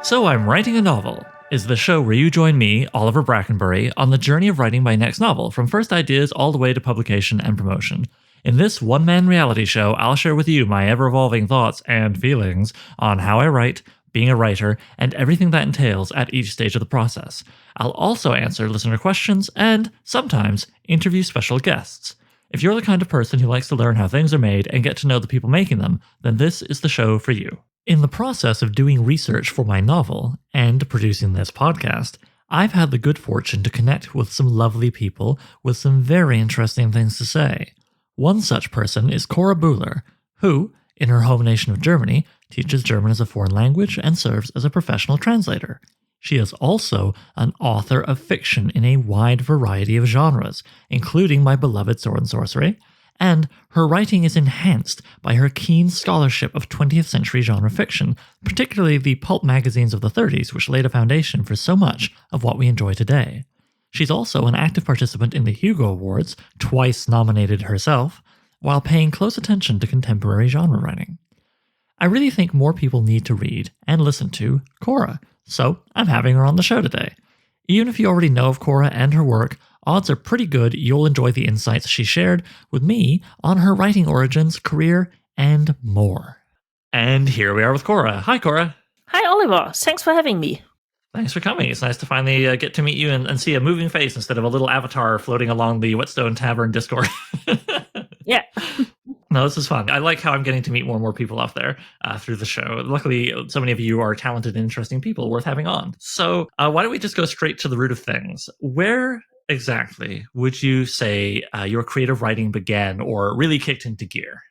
So I'm Writing a Novel is the show where you join me, Oliver Brackenbury, on the journey of writing my next novel, from first ideas all the way to publication and promotion. In this one-man reality show, I'll share with you my ever-evolving thoughts and feelings on how I write, being a writer, and everything that entails at each stage of the process. I'll also answer listener questions and, sometimes, interview special guests. If you're the kind of person who likes to learn how things are made and get to know the people making them, then this is the show for you. In the process of doing research for my novel and producing this podcast, I've had the good fortune to connect with some lovely people with some very interesting things to say. One such person is Cora Buhlert, who, in her home nation of Germany, teaches German as a foreign language and serves as a professional translator. She is also an author of fiction in a wide variety of genres, including my beloved Sword and Sorcery, and her writing is enhanced by her keen scholarship of 20th century genre fiction, particularly the pulp magazines of the 30s, which laid a foundation for so much of what we enjoy today. She's also an active participant in the Hugo Awards, twice nominated herself, while paying close attention to contemporary genre writing. I really think more people need to read and listen to Cora, so I'm having her on the show today. Even if you already know of Cora and her work, odds are pretty good you'll enjoy the insights she shared with me on her writing origins, career, and more. And here we are with Cora. Hi, Cora. Hi, Oliver. Thanks for having me. Thanks for coming. It's nice to finally get to meet you and see a moving face instead of a little avatar floating along the Whetstone Tavern Discord. Yeah. No, this is fun. I like how I'm getting to meet more and more people out there through the show. Luckily, so many of you are talented and interesting people worth having on. So why don't we just go straight to the root of things? Where exactly would you say your creative writing began or really kicked into gear?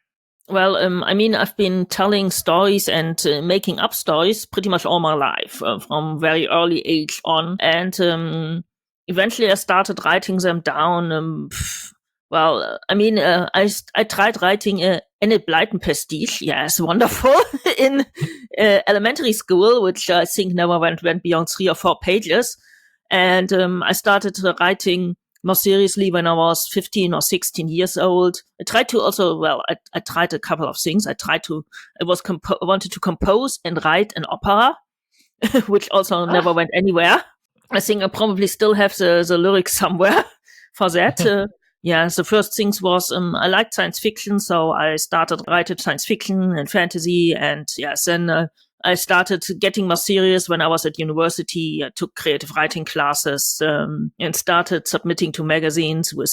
Well, I've been telling stories and making up stories pretty much all my life, from very early age on. And eventually I started writing them down. I tried writing Enid Blyton pastiche, yes, wonderful, in elementary school, which I think never went beyond 3 or 4 pages. And I started writing more seriously when I was 15 or 16 years old. I tried to also, I tried a couple of things. I wanted to compose and write an opera, which also never went anywhere. I think I probably still have the lyrics somewhere for that. The first things was, I liked science fiction, so I started writing science fiction and fantasy, and then I started getting more serious when I was at university. I took creative writing classes and started submitting to magazines with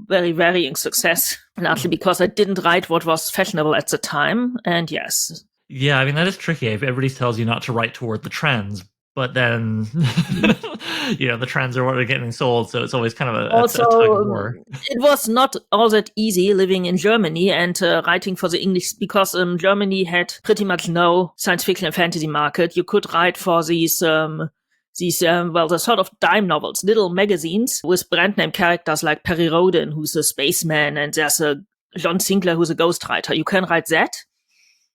very varying success, largely because I didn't write what was fashionable at the time, and yes. Yeah, I mean, that is tricky. Everybody tells you not to write toward the trends, but then, the trends are what are getting sold, so it's always kind of a tug of war. It was not all that easy living in Germany and writing for the English, because Germany had pretty much no science fiction and fantasy market. You could write for the sort of dime novels, little magazines with brand name characters like Perry Roden, who's a spaceman, and there's a John Sinclair, who's a ghostwriter. You can write that.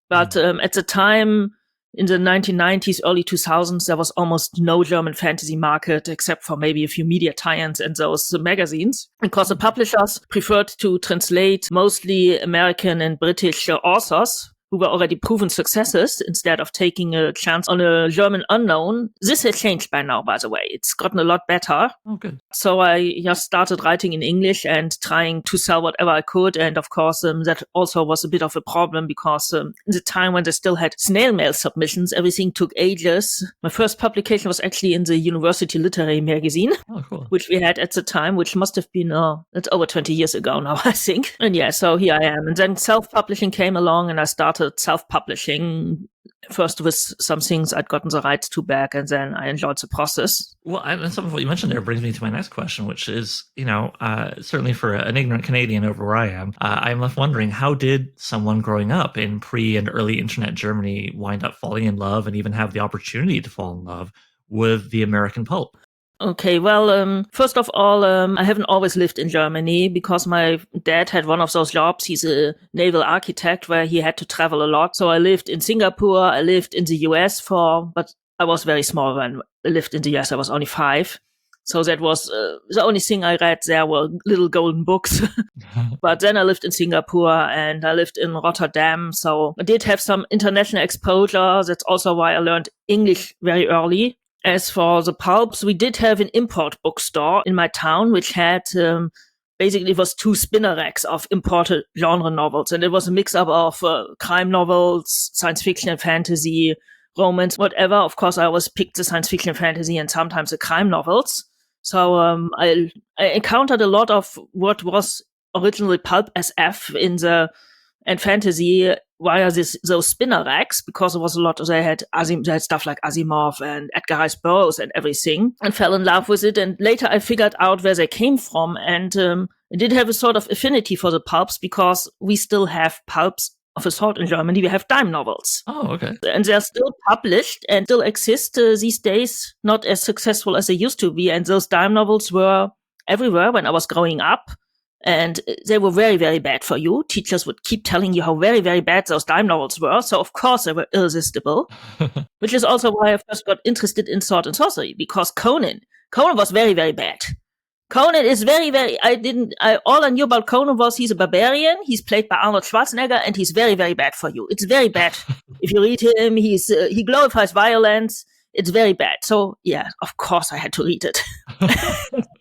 But at the time, in the 1990s, early 2000s, there was almost no German fantasy market except for maybe a few media tie-ins and those magazines, because the publishers preferred to translate mostly American and British authors who were already proven successes instead of taking a chance on a German unknown. This has changed by now, by the way. It's gotten a lot better. Oh, good. So I just started writing in English and trying to sell whatever I could. And of course, that also was a bit of a problem because in the time when they still had snail mail submissions, everything took ages. My first publication was actually in the University Literary magazine, cool. Which we had at the time, which must have been, it's over 20 years ago now, I think. And so here I am. And then self-publishing came along and I started self-publishing first with some things I'd gotten the rights to back, and then I enjoyed the process. Well, and some of what you mentioned there brings me to my next question, which is, certainly for an ignorant Canadian over where I am, I'm left wondering, how did someone growing up in pre and early internet Germany wind up falling in love and even have the opportunity to fall in love with the American pulp? Okay, well, first of all, I haven't always lived in Germany because my dad had one of those jobs. He's a naval architect where he had to travel a lot. So I lived in Singapore, I lived in the US but I was very small when I lived in the US. I was only 5. So that was the only thing I read there were little golden books. But then I lived in Singapore and I lived in Rotterdam. So I did have some international exposure. That's also why I learned English very early. As for the pulps, we did have an import bookstore in my town, which had basically it was 2 spinner racks of imported genre novels. And it was a mix-up of crime novels, science fiction and fantasy, romance, whatever. Of course, I always picked the science fiction and fantasy and sometimes the crime novels. So I encountered a lot of what was originally pulp SF and fantasy via those spinner racks, because it was a lot. They had stuff like Asimov and Edgar Rice Burroughs and everything, and fell in love with it. And later I figured out where they came from, and I did have a sort of affinity for the pulps because we still have pulps of a sort in Germany. We have dime novels. Oh, okay. And they're still published and still exist these days, not as successful as they used to be. And those dime novels were everywhere when I was growing up. And they were very, very bad for you. Teachers would keep telling you how very, very bad those dime novels were. So, of course, they were irresistible. Which is also why I first got interested in sword and sorcery, because Conan was very, very bad. Conan is very, very, all I knew about Conan was he's a barbarian, he's played by Arnold Schwarzenegger, and he's very, very bad for you. It's very bad. If you read him, he glorifies violence. It's very bad. So, yeah, of course I had to read it.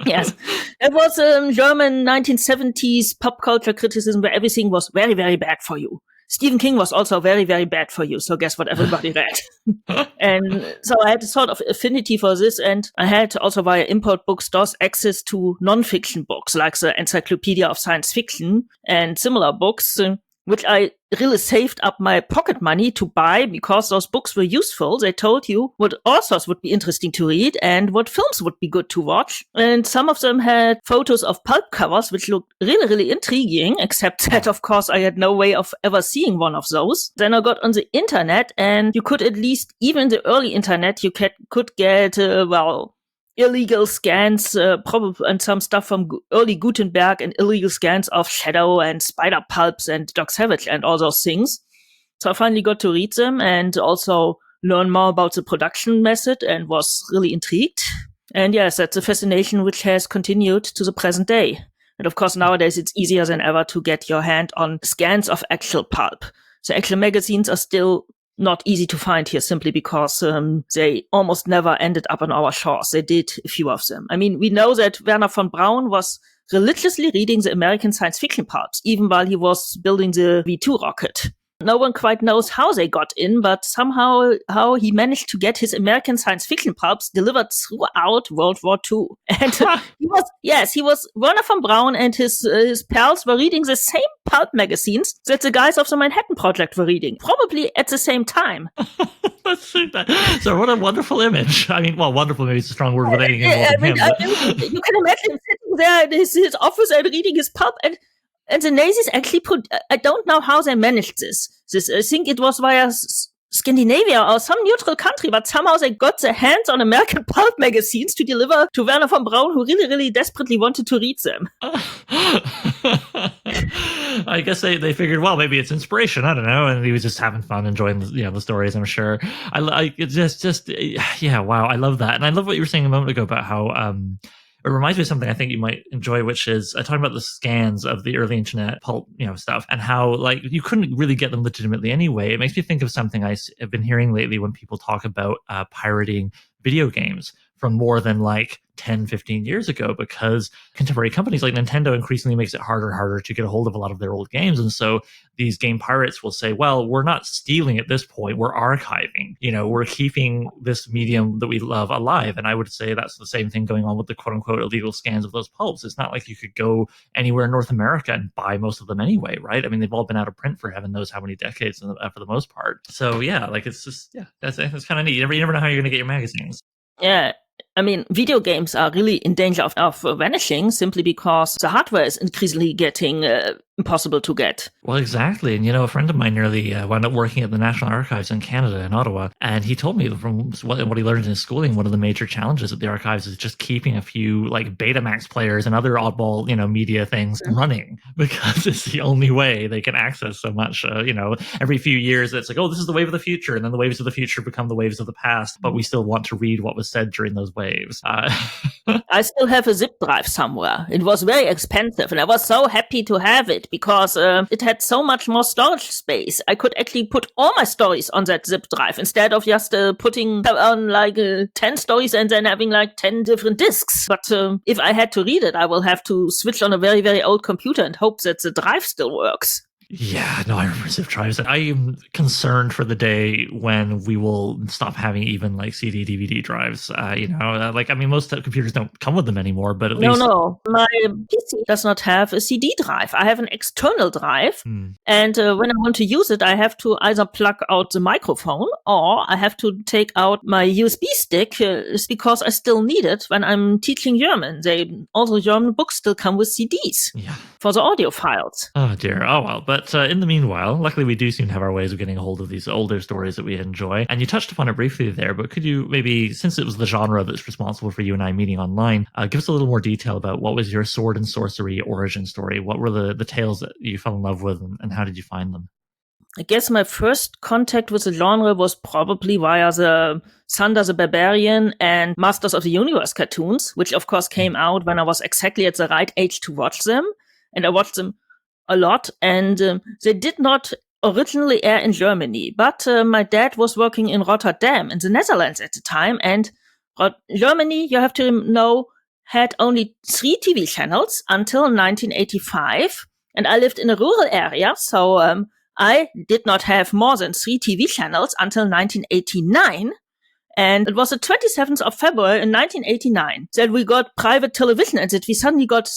Yes. It was German 1970s pop culture criticism where everything was very, very bad for you. Stephen King was also very, very bad for you. So guess what everybody read. And so I had a sort of affinity for this. And I had also via import bookstores access to non-fiction books like the Encyclopedia of Science Fiction and similar books, which I really saved up my pocket money to buy because those books were useful. They told you what authors would be interesting to read and what films would be good to watch. And some of them had photos of pulp covers, which looked really, really intriguing, except that, of course, I had no way of ever seeing one of those. Then I got on the internet, and you could at least, even the early internet, you could get, illegal scans, probably, and some stuff from early Gutenberg and illegal scans of Shadow and Spider Pulps and Doc Savage and all those things. So I finally got to read them and also learn more about the production method and was really intrigued. And yes, that's a fascination which has continued to the present day. And of course, nowadays it's easier than ever to get your hand on scans of actual pulp. The actual magazines are still not easy to find here simply because they almost never ended up on our shores. They did a few of them. I mean, we know that Werner von Braun was religiously reading the American science fiction pulps, even while he was building the V2 rocket. No one quite knows how they got in, but somehow how he managed to get his American science fiction pulps delivered throughout World War II. And he was Werner von Braun and his pals were reading the same pulp magazines that the guys of the Manhattan Project were reading, probably at the same time. So what a wonderful image. I mean, well, wonderful maybe it's a strong word with anything involved in him. You can imagine him sitting there in his office and reading his pulp, and the Nazis actually I don't know how they managed this. I think it was via Scandinavia or some neutral country, but somehow they got their hands on American pulp magazines to deliver to Werner von Braun, who really, really desperately wanted to read them. I guess they figured, well, maybe it's inspiration. I don't know. And he was just having fun, enjoying the stories, I'm sure. Wow. I love that. And I love what you were saying a moment ago about how, it reminds me of something I think you might enjoy, which is talking about the scans of the early internet pulp, stuff, and how you couldn't really get them legitimately anyway. It makes me think of something I have been hearing lately when people talk about pirating video games from more than 10, 15 years ago, because contemporary companies like Nintendo increasingly makes it harder and harder to get a hold of a lot of their old games. And so these game pirates will say, well, we're not stealing at this point, we're archiving, we're keeping this medium that we love alive. And I would say that's the same thing going on with the quote unquote illegal scans of those pulps. It's not like you could go anywhere in North America and buy most of them anyway, right? I mean, they've all been out of print for heaven knows how many decades for the most part. So yeah, it's just, that's kind of neat. You never know how you're going to get your magazines. Yeah. I mean, video games are really in danger of vanishing simply because the hardware is increasingly getting impossible to get. Well, exactly. And, a friend of mine nearly wound up working at the National Archives in Canada, in Ottawa. And he told me from what he learned in his schooling, one of the major challenges at the archives is just keeping a few Betamax players and other oddball, media things running, because it's the only way they can access so much. Every few years, it's like, oh, this is the wave of the future. And then the waves of the future become the waves of the past. But we still want to read what was said during those waves. I still have a zip drive somewhere. It was very expensive, and I was so happy to have it because it had so much more storage space. I could actually put all my stories on that zip drive instead of just putting on like 10 stories and then having like 10 different discs. But if I had to read it, I will have to switch on a very, very old computer and hope that the drive still works. Yeah, no, I remember zip drives. I am concerned for the day when we will stop having even like CD, DVD drives. Most computers don't come with them anymore, but at least... No, my PC does not have a CD drive. I have an external drive, and when I want to use it, I have to either plug out the microphone or I have to take out my USB stick because I still need it when I'm teaching German. Also German books still come with CDs for the audio files. Oh dear. Oh well, but in the meanwhile, luckily we do seem to have our ways of getting a hold of these older stories that we enjoy. And you touched upon it briefly there, but could you maybe, since it was the genre that's responsible for you and I meeting online, give us a little more detail about what was your sword and sorcery origin story? What were the tales that you fell in love with, and how did you find them? I guess my first contact with the genre was probably via the Thunder the Barbarian and Masters of the Universe cartoons, which of course came out when I was exactly at the right age to watch them. And I watched them a lot, and they did not originally air in Germany, but my dad was working in Rotterdam in the Netherlands at the time, and Germany, you have to know, had only 3 TV channels until 1985, and I lived in a rural area, so I did not have more than 3 TV channels until 1989. And it was the 27th of February in 1989 that we got private television, and that we suddenly got,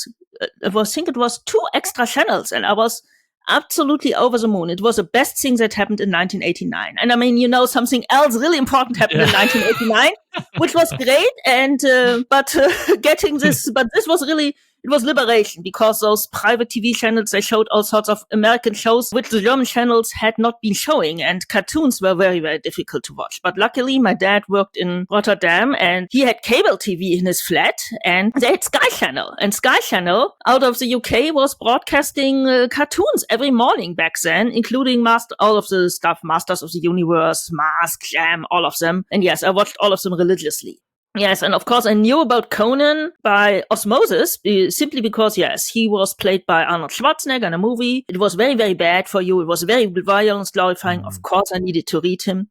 I think it was 2 extra channels, and I was absolutely over the moon. It was the best thing that happened in 1989. And I mean, something else really important happened in 1989, which was great. And, but this was really, it was liberation, because those private TV channels, they showed all sorts of American shows which the German channels had not been showing, and cartoons were very, very difficult to watch. But luckily, my dad worked in Rotterdam, and he had cable TV in his flat, and they had Sky Channel. And Sky Channel, out of the UK, was broadcasting cartoons every morning back then, including all of the stuff, Masters of the Universe, Mask, Jam, all of them. And yes, I watched all of them religiously. Yes, and of course I knew about Conan by osmosis, simply because, yes, he was played by Arnold Schwarzenegger in a movie. It was very, very bad for you. It was very violence glorifying. Of course I needed to read him.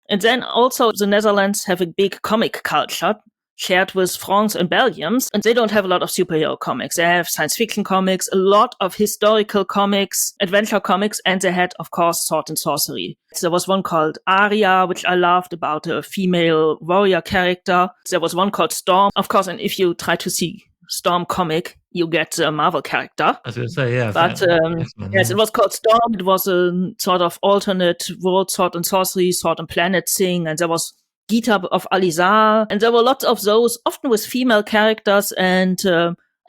And then also the Netherlands have a big comic culture shared with France and Belgium, and they don't have a lot of superhero comics. They have science fiction comics, a lot of historical comics, adventure comics, and they had, of course, sword and sorcery. There was one called Aria, which I loved, about a female warrior character. There was one called Storm, of course, and if you try to see Storm comic, you get a Marvel character. I was going to say, yeah. But yes, it was called Storm. It was a sort of alternate world sword and sorcery, sword and planet thing, and there was Gita of Alizar, and there were lots of those, often with female characters, and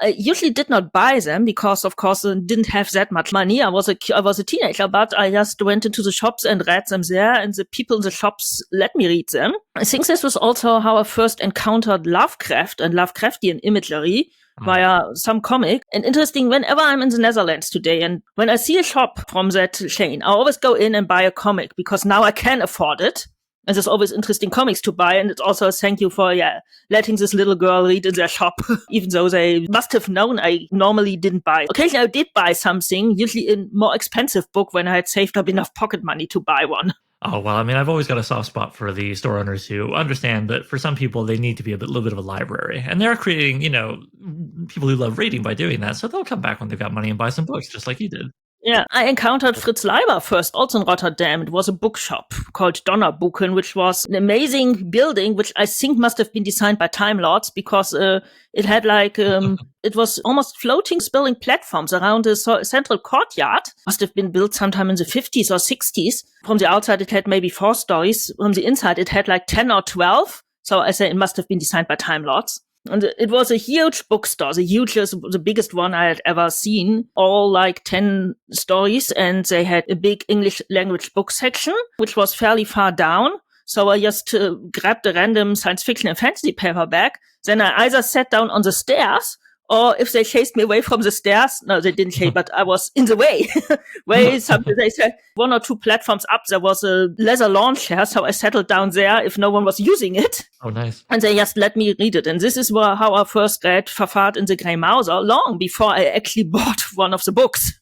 I usually did not buy them because, of course, I didn't have that much money. I was a teenager, but I just went into the shops and read them there, and the people in the shops let me read them. I think this was also how I first encountered Lovecraft and Lovecraftian imagery via some comic. And interesting, whenever I'm in the Netherlands today, and when I see a shop from that chain, I always go in and buy a comic, because now I can afford it. And there's always interesting comics to buy, and it's also a thank you for letting this little girl read in their shop, even though they must have known I normally didn't buy. Occasionally I did buy something, usually a more expensive book, when I had saved up enough pocket money to buy one. Oh, well, I mean, I've always got a soft spot for the store owners who understand that for some people, they need to be a little bit of a library. And they're creating, people who love reading by doing that. So they'll come back when they've got money and buy some books, just like you did. Yeah, I encountered Fritz Leiber first, also in Rotterdam. It was a bookshop called Donnerbuchen, which was an amazing building, which I think must have been designed by Time Lords, because it had it was almost floating, spilling platforms around the central courtyard. Must have been built sometime in the 50s or 60s. From the outside, it had maybe 4 stories. From the inside, it had 10 or 12. So I say it must have been designed by Time Lords. And it was a huge bookstore, the biggest one I had ever seen, all 10 stories, and they had a big English language book section, which was fairly far down. So I just grabbed a random science fiction and fantasy paperback. Then I either sat down on the stairs Or if they chased me away from the stairs, no, they didn't chase, but I was in the way. They said 1 or 2 platforms up, there was a leather lawn chair, so I settled down there if no one was using it. Oh, nice. And they just let me read it. And this is how I first read Verfahrt in the Grey Mouser, long before I actually bought one of the books.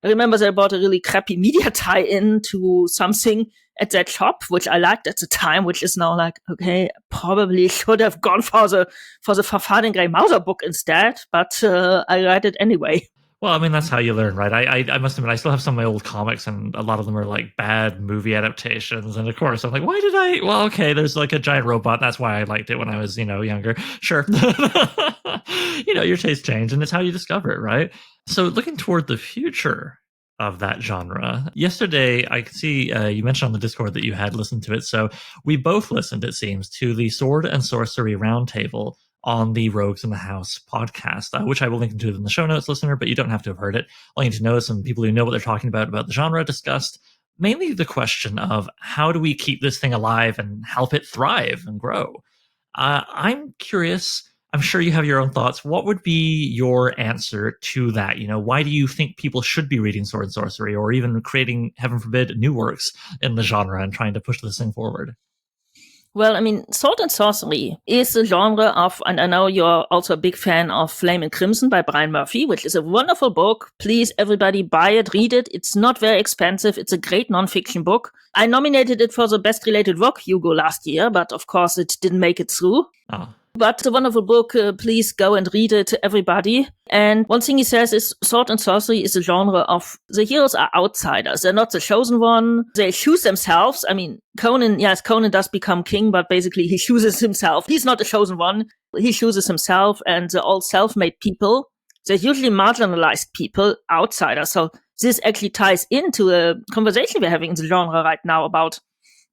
I remember they bought a really crappy media tie-in to something at that shop, which I liked at the time, which is now like, okay, probably should have gone for the Verfahrt in Grey Mouser book instead, but I read it anyway. Well, I mean, that's how you learn, right? I must admit, I still have some of my old comics, and a lot of them are like bad movie adaptations. And of course, I'm like, why did I? Well, okay, there's like a giant robot. That's why I liked it when I was, younger. Sure. Your taste change, and it's how you discover it, right? So looking toward the future of that genre, yesterday, I could see you mentioned on the Discord that you had listened to it. So we both listened, it seems, to the Sword and Sorcery Roundtable on the Rogues in the House podcast, which I will link to in the show notes, listener, but you don't have to have heard it. All you need to know is some people who know what they're talking about the genre discussed mainly the question of how do we keep this thing alive and help it thrive and grow. I'm curious, I'm sure you have your own thoughts. What would be your answer to that? Why do you think people should be reading Sword and Sorcery, or even creating, heaven forbid, new works in the genre and trying to push this thing forward? Well, I mean, Sword and Sorcery is a genre of, and I know you're also a big fan of Flame and Crimson by Brian Murphy, which is a wonderful book. Please, everybody, buy it, read it. It's not very expensive. It's a great nonfiction book. I nominated it for the Best Related Work Hugo last year, but of course it didn't make it through. Oh. But it's a wonderful book. Please go and read it, everybody. And one thing he says is Sword and Sorcery is a genre of the heroes are outsiders. They're not the chosen one. They choose themselves. I mean, Conan does become king, but basically he chooses himself. He's not the chosen one. He chooses himself, and the all self-made people, they're usually marginalized people, outsiders. So this actually ties into a conversation we're having in the genre right now about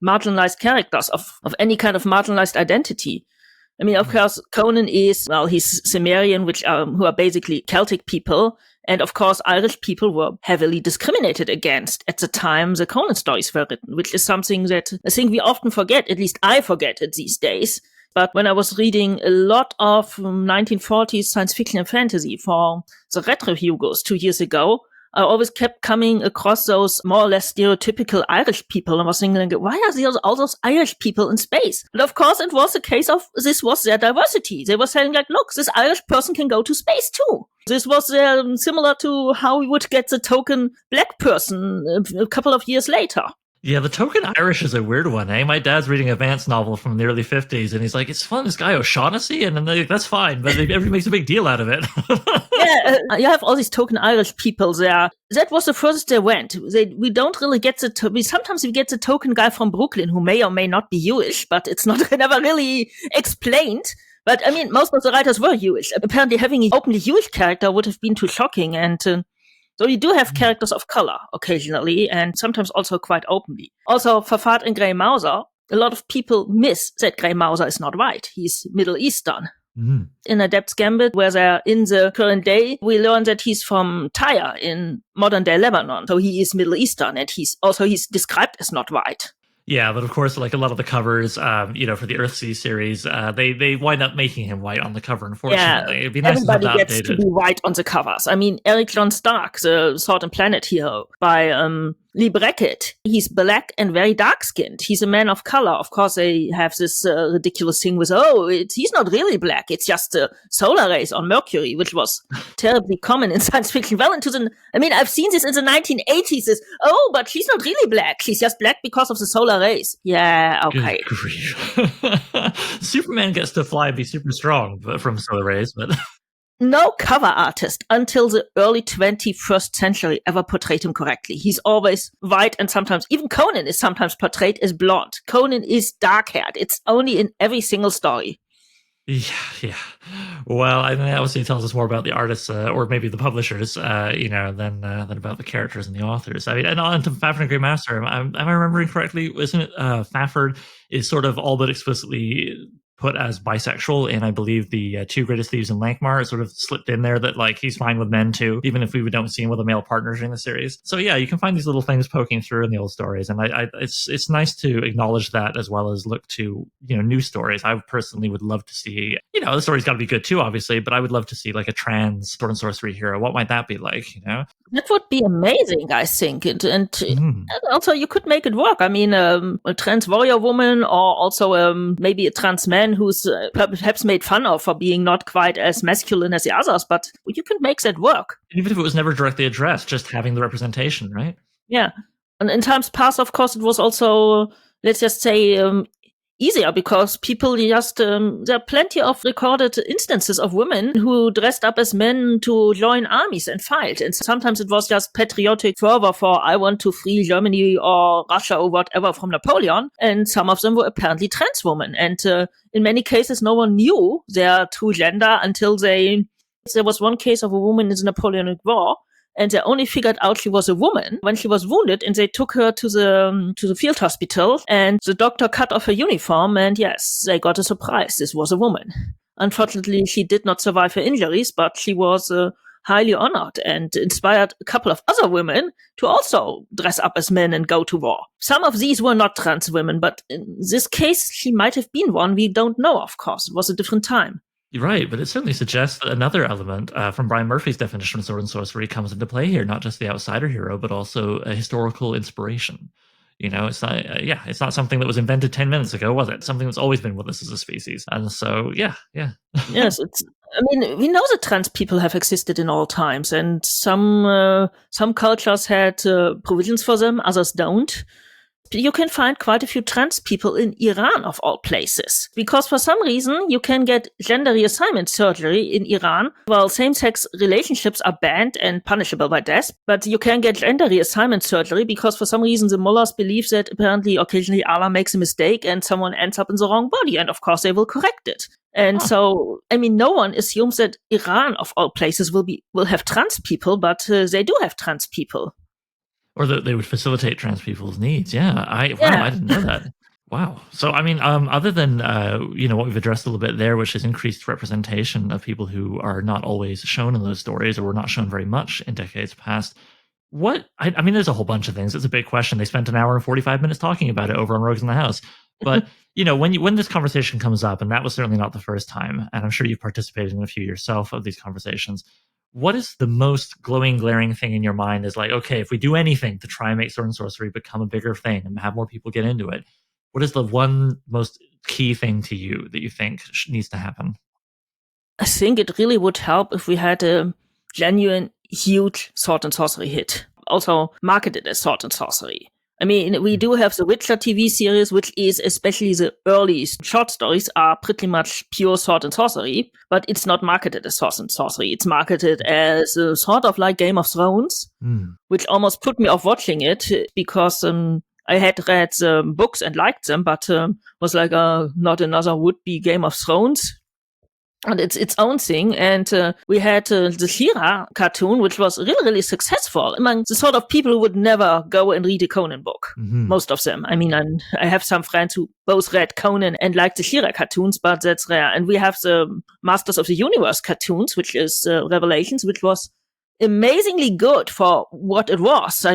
marginalized characters of any kind of marginalized identity. I mean, of course, Conan is, he's Cimmerian, who are basically Celtic people. And of course, Irish people were heavily discriminated against at the time the Conan stories were written, which is something that I think we often forget, at least I forget it these days. But when I was reading a lot of 1940s science fiction and fantasy for the Retro Hugos 2 years ago, I always kept coming across those more or less stereotypical Irish people. And I was thinking, why are there all those Irish people in space? And of course, it was a case of this was their diversity. They were saying, like, look, this Irish person can go to space too. This was similar to how we would get the token black person a couple of years later. Yeah, the token Irish is a weird one, eh? My dad's reading a Vance novel from the early 50s, and he's like, it's fun, this guy O'Shaughnessy, and then that's fine, but everybody makes a big deal out of it. Yeah, you have all these token Irish people there. That was the furthest they went. We don't really get sometimes we get the token guy from Brooklyn who may or may not be Jewish, but it's never really explained. But I mean, most of the writers were Jewish. Apparently having an openly Jewish character would have been too shocking, and so you do have characters of color occasionally, and sometimes also quite openly. Also, Verfahrt in Grey Mouser, a lot of people miss that Grey Mouser is not white. He's Middle Eastern. Mm-hmm. In Adept's Gambit, where they're in the current day, we learn that he's from Tyre in modern-day Lebanon. So he is Middle Eastern, and he's described as not white. Yeah, but of course, like a lot of the covers, for the Earthsea series, they wind up making him white on the cover, unfortunately. Yeah, it'd be nice everybody to have that gets updated. to be white on the covers. I mean, Eric John Stark, the Sword and Planet hero by Lee Brackett, he's black and very dark-skinned. He's a man of color. Of course, they have this ridiculous thing with, he's not really black. It's just solar rays on Mercury, which was terribly common in science fiction. Well, I've seen this in the 1980s. But she's not really black. She's just black because of the solar rays. Yeah, okay. Good grief. Superman gets to fly and be super strong from solar rays, but... No cover artist until the early 21st century ever portrayed him correctly. He's always white, and sometimes even Conan is sometimes portrayed as blonde. Conan is dark-haired. It's only in every single story. Yeah. Well, I mean, obviously it tells us more about the artists or maybe the publishers, than about the characters and the authors. I mean, and on to Fafhrd and Grey Mouser, am I remembering correctly? Isn't it Fafhrd is sort of all but explicitly put as bisexual in, I believe, the Two Greatest Thieves in Lankmar. It sort of slipped in there that like he's fine with men too, even if we don't see him with a male partner during the series. So yeah, you can find these little things poking through in the old stories, and it's nice to acknowledge that as well as look to new stories. I personally would love to see the story's got to be good too, obviously, but I would love to see like a trans sword and sorcery hero. What might that be like? That would be amazing, I think, and also you could make it work. I mean, a trans warrior woman, or also maybe a trans man who's perhaps made fun of for being not quite as masculine as the others, but you can make that work. Even if it was never directly addressed, just having the representation, right? Yeah, and in times past, of course, it was also, let's just say, easier because people just there are plenty of recorded instances of women who dressed up as men to join armies and fight, and sometimes it was just patriotic fervor for I want to free Germany or Russia or whatever from Napoleon, and some of them were apparently trans women, and in many cases no one knew their true gender until there was one case of a woman in the Napoleonic War, and they only figured out she was a woman when she was wounded, and they took her to the field hospital, and the doctor cut off her uniform, and yes, they got a surprise. This was a woman. Unfortunately, she did not survive her injuries, but she was highly honored and inspired a couple of other women to also dress up as men and go to war. Some of these were not trans women, but in this case, she might have been one. We don't know, of course. It was a different time. You're right, but it certainly suggests that another element from Brian Murphy's definition of sword and sorcery comes into play here, not just the outsider hero, but also a historical inspiration. It's not, it's not something that was invented 10 minutes ago, was it? Something that's always been with us as a species. And so, yeah. Yes, we know that trans people have existed in all times, and some cultures had provisions for them, others don't. You can find quite a few trans people in Iran, of all places, because for some reason you can get gender reassignment surgery in Iran. Well, same-sex relationships are banned and punishable by death, but you can get gender reassignment surgery because for some reason the mullahs believe that apparently occasionally Allah makes a mistake and someone ends up in the wrong body, and of course they will correct it. And so, no one assumes that Iran, of all places, will have trans people, but they do have trans people. Or that they would facilitate trans people's needs. Wow, I didn't know that. Wow. So, other than, what we've addressed a little bit there, which is increased representation of people who are not always shown in those stories or were not shown very much in decades past, there's a whole bunch of things. It's a big question. They spent an hour and 45 minutes talking about it over on Rogues in the House. But, when this conversation comes up, and that was certainly not the first time, and I'm sure you've participated in a few yourself of these conversations, what is the most glowing, glaring thing in your mind is like, okay, if we do anything to try and make sword and sorcery become a bigger thing and have more people get into it, what is the one most key thing to you that you think needs to happen? I think it really would help if we had a genuine, huge sword and sorcery hit, also marketed as sword and sorcery. We do have the Witcher TV series, which is, especially the early short stories, are pretty much pure sword and sorcery, but it's not marketed as sword and sorcery. It's marketed as a sort of like Game of Thrones, which almost put me off watching it because I had read books and liked them, but was like not another would-be Game of Thrones. And it's its own thing. And we had the She-Ra cartoon, which was really, really successful among the sort of people who would never go and read a Conan book. Mm-hmm. Most of them. I have some friends who both read Conan and liked the She-Ra cartoons, but that's rare. And we have the Masters of the Universe cartoons, which is Revelations, which was amazingly good for what it was.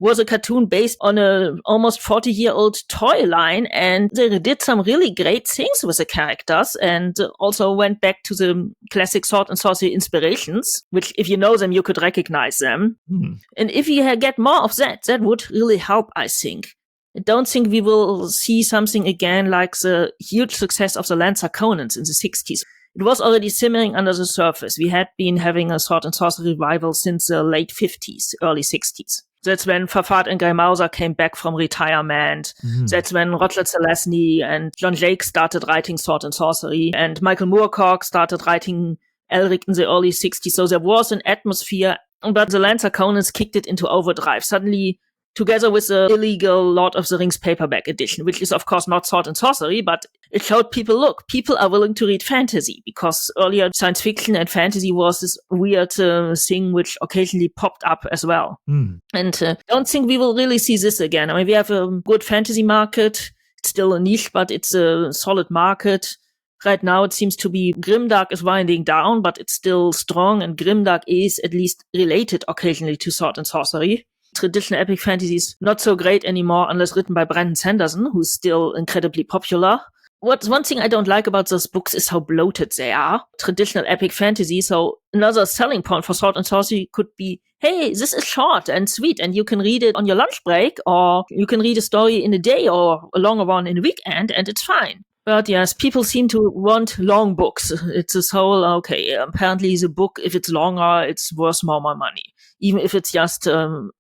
Was a cartoon based on a almost 40-year-old toy line, and they did some really great things with the characters, and also went back to the classic sword and sorcery inspirations, which if you know them, you could recognize them. And if you get more of that would really help, I think. I don't think we will see something again like the huge success of the Lancer Conans in the 60s. It was already simmering under the surface. We had been having a sword and sorcery revival since the late 50s, early 60s. That's when Fafard and Grimauser came back from retirement. Mm-hmm. That's when Roger Zelazny and John Jake started writing sword and sorcery, and Michael Moorcock started writing Elric in the early 60s. So there was an atmosphere, but the Lancer Conans kicked it into overdrive. Suddenly, together with the illegal Lord of the Rings paperback edition, which is of course not sword and sorcery, but it showed people, look, people are willing to read fantasy, because earlier science fiction and fantasy was this weird thing which occasionally popped up as well. And don't think we will really see this again. We have a good fantasy market. It's still a niche, but it's a solid market. Right now, it seems to be Grimdark is winding down, but it's still strong, and Grimdark is at least related occasionally to sword and sorcery. Traditional epic fantasy is not so great anymore unless written by Brandon Sanderson, who's still incredibly popular. What's one thing I don't like about those books is how bloated they are. Traditional epic fantasy, so another selling point for sword and sorcery could be, hey, this is short and sweet, and you can read it on your lunch break, or you can read a story in a day or a longer one in a weekend, and it's fine. But yes, people seem to want long books. It's this whole, okay, apparently the book, if it's longer, it's worth more money, even if it's just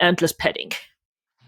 endless padding.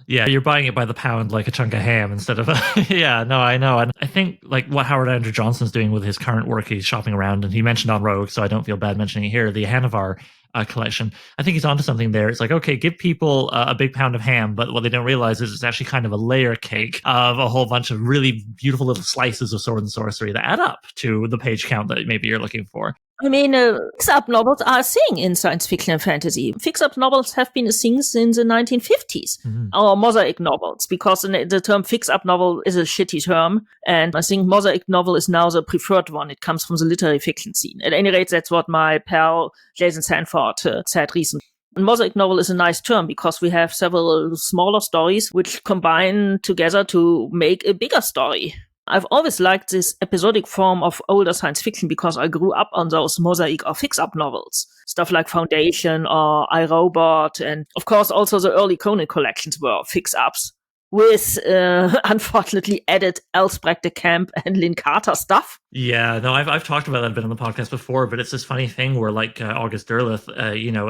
Yeah, you're buying it by the pound like a chunk of ham instead of yeah, no, I know. And I think like what Howard Andrew Johnson's doing with his current work, he's shopping around, and he mentioned on Rogue, so I don't feel bad mentioning it here, the Hanavar collection. I think he's onto something there. It's like, okay, give people a big pound of ham, but what they don't realize is it's actually kind of a layer cake of a whole bunch of really beautiful little slices of sword and sorcery that add up to the page count that maybe you're looking for. I mean, fix-up novels are a thing in science fiction and fantasy. Fix-up novels have been a thing since the 1950s. Or mosaic novels, because the term fix-up novel is a shitty term, and I think mosaic novel is now the preferred one. It comes from the literary fiction scene. At any rate, that's what my pal Jason Sanford said recently. And mosaic novel is a nice term because we have several smaller stories which combine together to make a bigger story. I've always liked this episodic form of older science fiction because I grew up on those mosaic or fix-up novels. Stuff like Foundation or I, Robot, and of course also the early Conan collections were fix-ups with unfortunately added Elsbrecht de Camp and Lynn Carter stuff. Yeah, no, I've talked about that a bit on the podcast before, but it's this funny thing where, like August Derleth,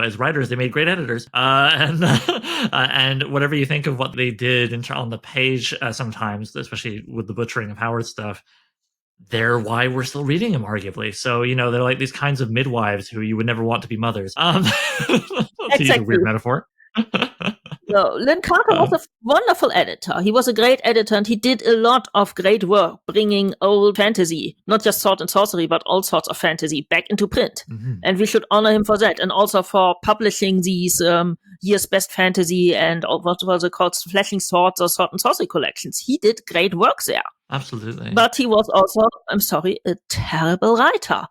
as writers, they made great editors, and whatever you think of what they did on the page, sometimes, especially with the butchering of Howard stuff, they're why we're still reading them, arguably. So, they're like these kinds of midwives who you would never want to be mothers. To use a weird metaphor. So, Lynn Carter was a wonderful editor. He was a great editor, and he did a lot of great work bringing old fantasy, not just sword and sorcery, but all sorts of fantasy back into print. And we should honor him for that, and also for publishing these year's best fantasy and what was it called, Flashing Swords or Sword and Sorcery collections. He did great work there. Absolutely. But he was also, a terrible writer.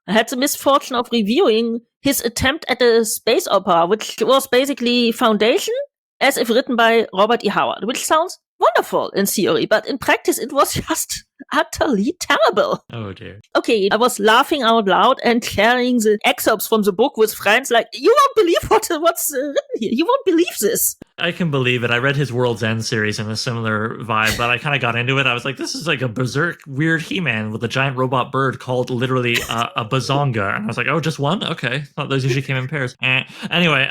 I had the misfortune of reviewing his attempt at a space opera, which was basically Foundation, as if written by Robert E. Howard, which sounds wonderful in theory, but in practice it was just utterly terrible. Oh dear. Okay, I was laughing out loud and sharing the excerpts from the book with friends like, you won't believe what's written here. You won't believe this. I can believe it. I read his World's End series in a similar vibe, but I kind of got into it. I was like, this is like a berserk weird He-Man with a giant robot bird called literally a bazonga. And I was like, oh, just one? Okay. Thought those usually came in pairs. Anyway,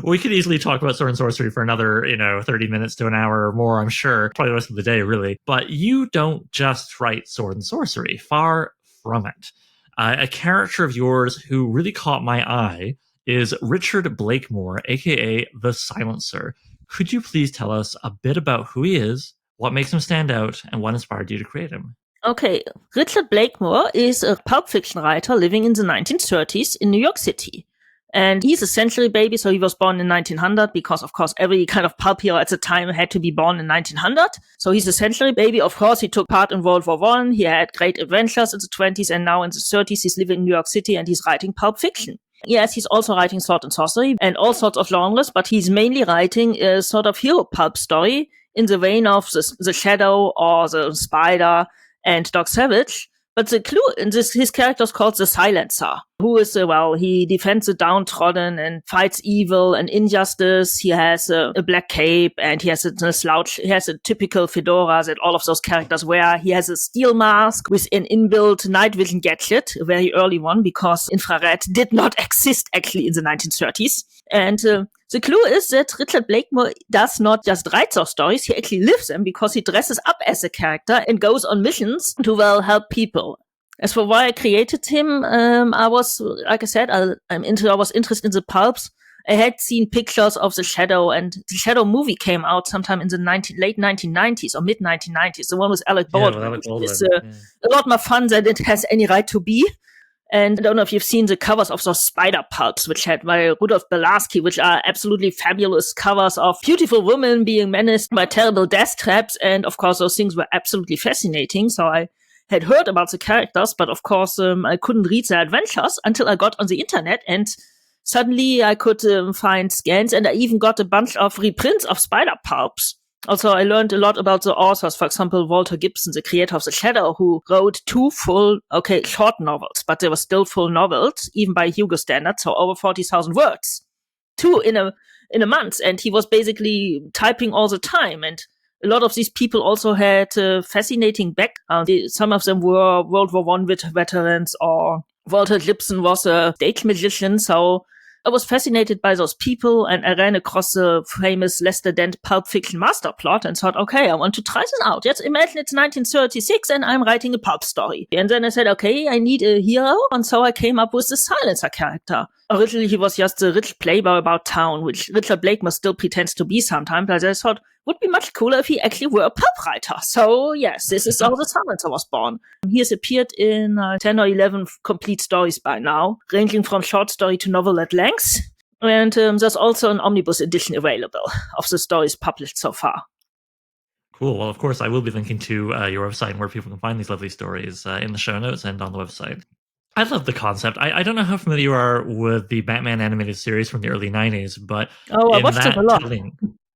we could easily talk about sword and sorcery for another, 30 minutes to an hour or more, I'm sure. Probably the rest of the day, really. But you don't just write sword and sorcery. Far from it. A character of yours who really caught my eye is Richard Blakemore, aka The Silencer. Could you please tell us a bit about who he is, what makes him stand out, and what inspired you to create him? Okay, Richard Blakemore is a pulp fiction writer living in the 1930s in New York City. And he's a century baby, so he was born in 1900 because, of course, every kind of pulp hero at the time had to be born in 1900. So he's a century baby. Of course, he took part in World War I. He had great adventures in the 20s, and now in the 30s, he's living in New York City and he's writing pulp fiction. Yes, he's also writing sword and sorcery and all sorts of genres, but he's mainly writing a sort of hero pulp story in the vein of the Shadow or the Spider and Doc Savage. But the clue in his character is called the Silencer, who is, he defends the downtrodden and fights evil and injustice. He has a black cape and he has a slouch. He has a typical fedora that all of those characters wear. He has a steel mask with an inbuilt night vision gadget, a very early one, because infrared did not exist actually in the 1930s. And the clue is that Richard Blakemore does not just write those stories, he actually lives them because he dresses up as a character and goes on missions to, help people. As for why I created him, I was, like I said, I was interested in the pulps. I had seen pictures of The Shadow, and The Shadow movie came out sometime in the late 1990s or mid 1990s. The one with Alec Baldwin, which is a lot more fun than it has any right to be. And I don't know if you've seen the covers of those spider pulps, which had by Rudolf Belaski, which are absolutely fabulous covers of beautiful women being menaced by terrible death traps. And of course, those things were absolutely fascinating. So I had heard about the characters, but of course, I couldn't read their adventures until I got on the internet, and suddenly I could find scans, and I even got a bunch of reprints of spider pulps. Also, I learned a lot about the authors, for example, Walter Gibson, the creator of The Shadow, who wrote 2 full, short novels, but they were still full novels, even by Hugo standards, so over 40,000 words. 2 in a month, and he was basically typing all the time. And a lot of these people also had fascinating background. Some of them were World War I veterans, or Walter Gibson was a stage magician, so I was fascinated by those people, and I ran across the famous Lester Dent Pulp Fiction master plot and thought, okay, I want to try this out. Let's imagine it's 1936 and I'm writing a pulp story. And then I said, okay, I need a hero. And so I came up with the Silencer character. Originally, he was just a rich playboy about town, which Richard Blakemore still pretends to be sometimes. But I thought, would be much cooler if he actually were a pulp writer. So yes, this is how the Silencer was born. He has appeared in 10 or 11 complete stories by now, ranging from short story to novel at length. And there's also an omnibus edition available of the stories published so far. Cool. Well, of course, I will be linking to your website where people can find these lovely stories in the show notes and on the website. I love the concept. I don't know how familiar you are with the Batman animated series from the early 90s, but I watched it a lot.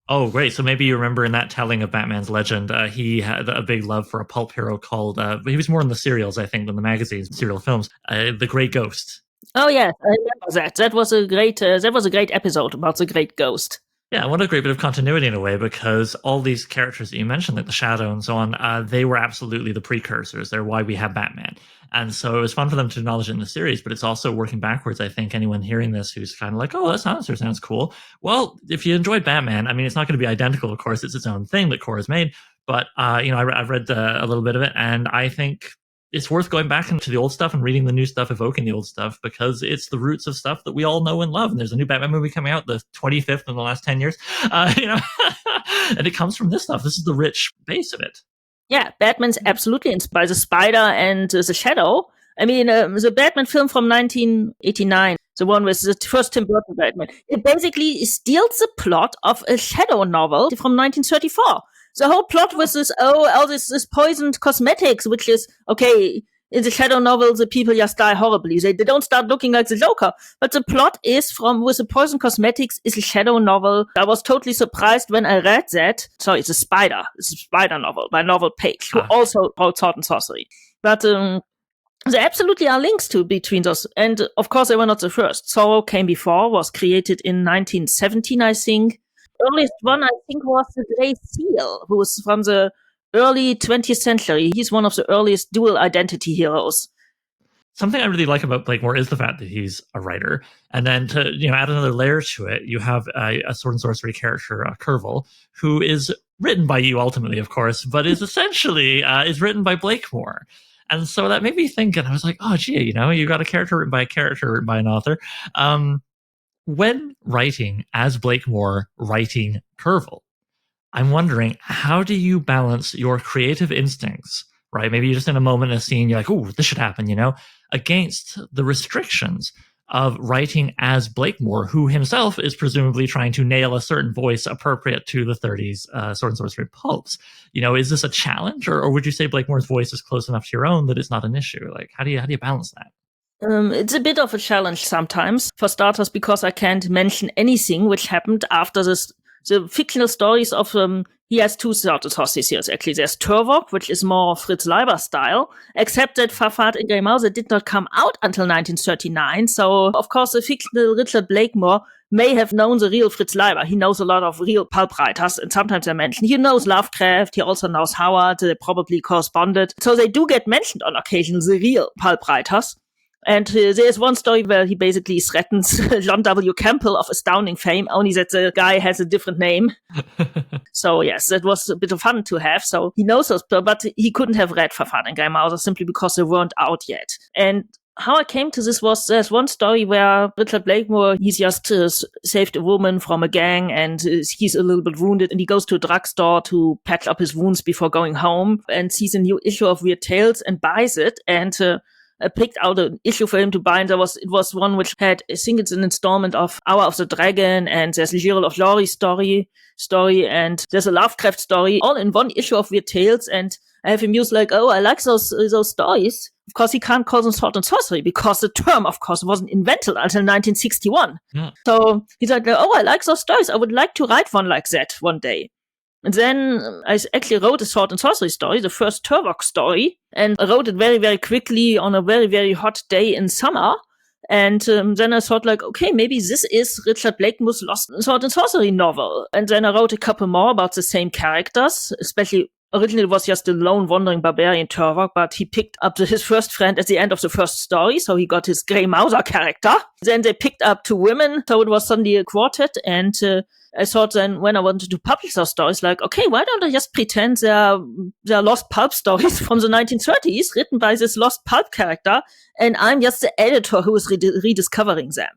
Oh, great. So maybe you remember in that telling of Batman's legend, he had a big love for a pulp hero called, he was more in the serials, I think, than the magazines, serial films, The Great Ghost. Oh, yes, I remember that. That was a great episode about the Great Ghost. Yeah, what a great bit of continuity in a way, because all these characters that you mentioned, like the Shadow and so on, they were absolutely the precursors. They're why we have Batman. And so it was fun for them to acknowledge it in the series, but it's also working backwards. I think anyone hearing this who's kind of like, oh, that sounds cool. Well, if you enjoyed Batman, I mean, it's not going to be identical, of course. It's its own thing that Cora's made. But, I've read a little bit of it, and I think it's worth going back into the old stuff and reading the new stuff, evoking the old stuff, because it's the roots of stuff that we all know and love. And there's a new Batman movie coming out, the 25th in the last 10 years, and it comes from this stuff. This is the rich base of it. Yeah, Batman's absolutely inspired by the Spider and the Shadow. I mean, the Batman film from 1989, the one with the first Tim Burton Batman, it basically steals the plot of a Shadow novel from 1934. The whole plot was this, this poisoned cosmetics, which is, okay, in the Shadow novel, the people just die horribly. They don't start looking like the Joker. But the plot is with the poison cosmetics is a Shadow novel. I was totally surprised when I read that. Sorry, it's a Spider novel by Novel Page, who also wrote Sword and Sorcery. But there absolutely are links between those. And of course, they were not the first. Zorro came before, was created in 1917, I think. Earliest one, I think, was the Grey Seal, who was from the early 20th century. He's one of the earliest dual identity heroes. Something I really like about Blakemore is the fact that he's a writer. And then to add another layer to it, you have a Sword and Sorcery character, Curvel, who is written by you ultimately, of course, but is essentially is written by Blakemore. And so that made me think, and I was like, oh, gee, you got a character written by a character written by an author. When writing as Blakemore, writing Curvel, I'm wondering, how do you balance your creative instincts, right? Maybe you're just in a moment in a scene, you're like, oh, this should happen, against the restrictions of writing as Blakemore, who himself is presumably trying to nail a certain voice appropriate to the 30s Sword and Sorcery pulps. Is this a challenge, or would you say Blakemore's voice is close enough to your own that it's not an issue? Like, how do you balance that? It's a bit of a challenge sometimes, for starters, because I can't mention anything which happened after this. The fictional stories of he has 2 sort of horses here. Actually, there's Turvok, which is more Fritz Leiber style, except that Fafard and Grey Mouse did not come out until 1939. So, of course, the fictional Richard Blakemore may have known the real Fritz Leiber. He knows a lot of real pulp writers, and sometimes I mention he knows Lovecraft. He also knows Howard. They probably corresponded. So they do get mentioned on occasion, the real pulp writers. And there's one story where he basically threatens John W. Campbell of astounding fame, only that the guy has a different name. So yes, that was a bit of fun to have. So he knows those, but he couldn't have read Verfahren Grey Mauser simply because they weren't out yet. And how I came to this was, there's one story where Richard Blakemore, he's just saved a woman from a gang, and he's a little bit wounded, and he goes to a drugstore to patch up his wounds before going home, and sees a new issue of Weird Tales and buys it. And I picked out an issue for him to buy, and it was one which had, I think it's an installment of Hour of the Dragon, and there's a Gerald of Glory story, and there's a Lovecraft story, all in one issue of Weird Tales. And I have him use like, oh, I like those stories. Of course, he can't call them sword and sorcery because the term, of course, wasn't invented until 1961. Yeah. So he's like, oh, I like those stories. I would like to write one like that one day. And then I actually wrote a sword and sorcery story, the first Turok story, and I wrote it very, very quickly on a very, very hot day in summer. And then I thought like, okay, maybe this is Richard Blakemoor's Lost Sword and Sorcery novel. And then I wrote a couple more about the same characters, especially originally it was just a lone wandering barbarian Turok, but he picked up his first friend at the end of the first story, so he got his Grey Mouser character. Then they picked up 2 women, so it was suddenly a quartet, and I thought then when I wanted to publish those stories, like, okay, why don't I just pretend they're lost pulp stories from the 1930s written by this lost pulp character, and I'm just the editor who is rediscovering them.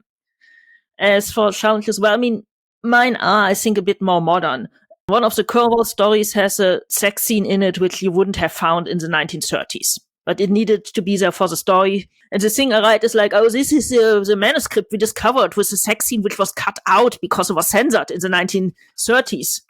As for challenges, well, I mean, mine are, I think, a bit more modern. One of the Cornwall stories has a sex scene in it which you wouldn't have found in the 1930s. But it needed to be there for the story. And the thing I write is like, oh, this is the manuscript we discovered with the sex scene which was cut out because it was censored in the 1930s.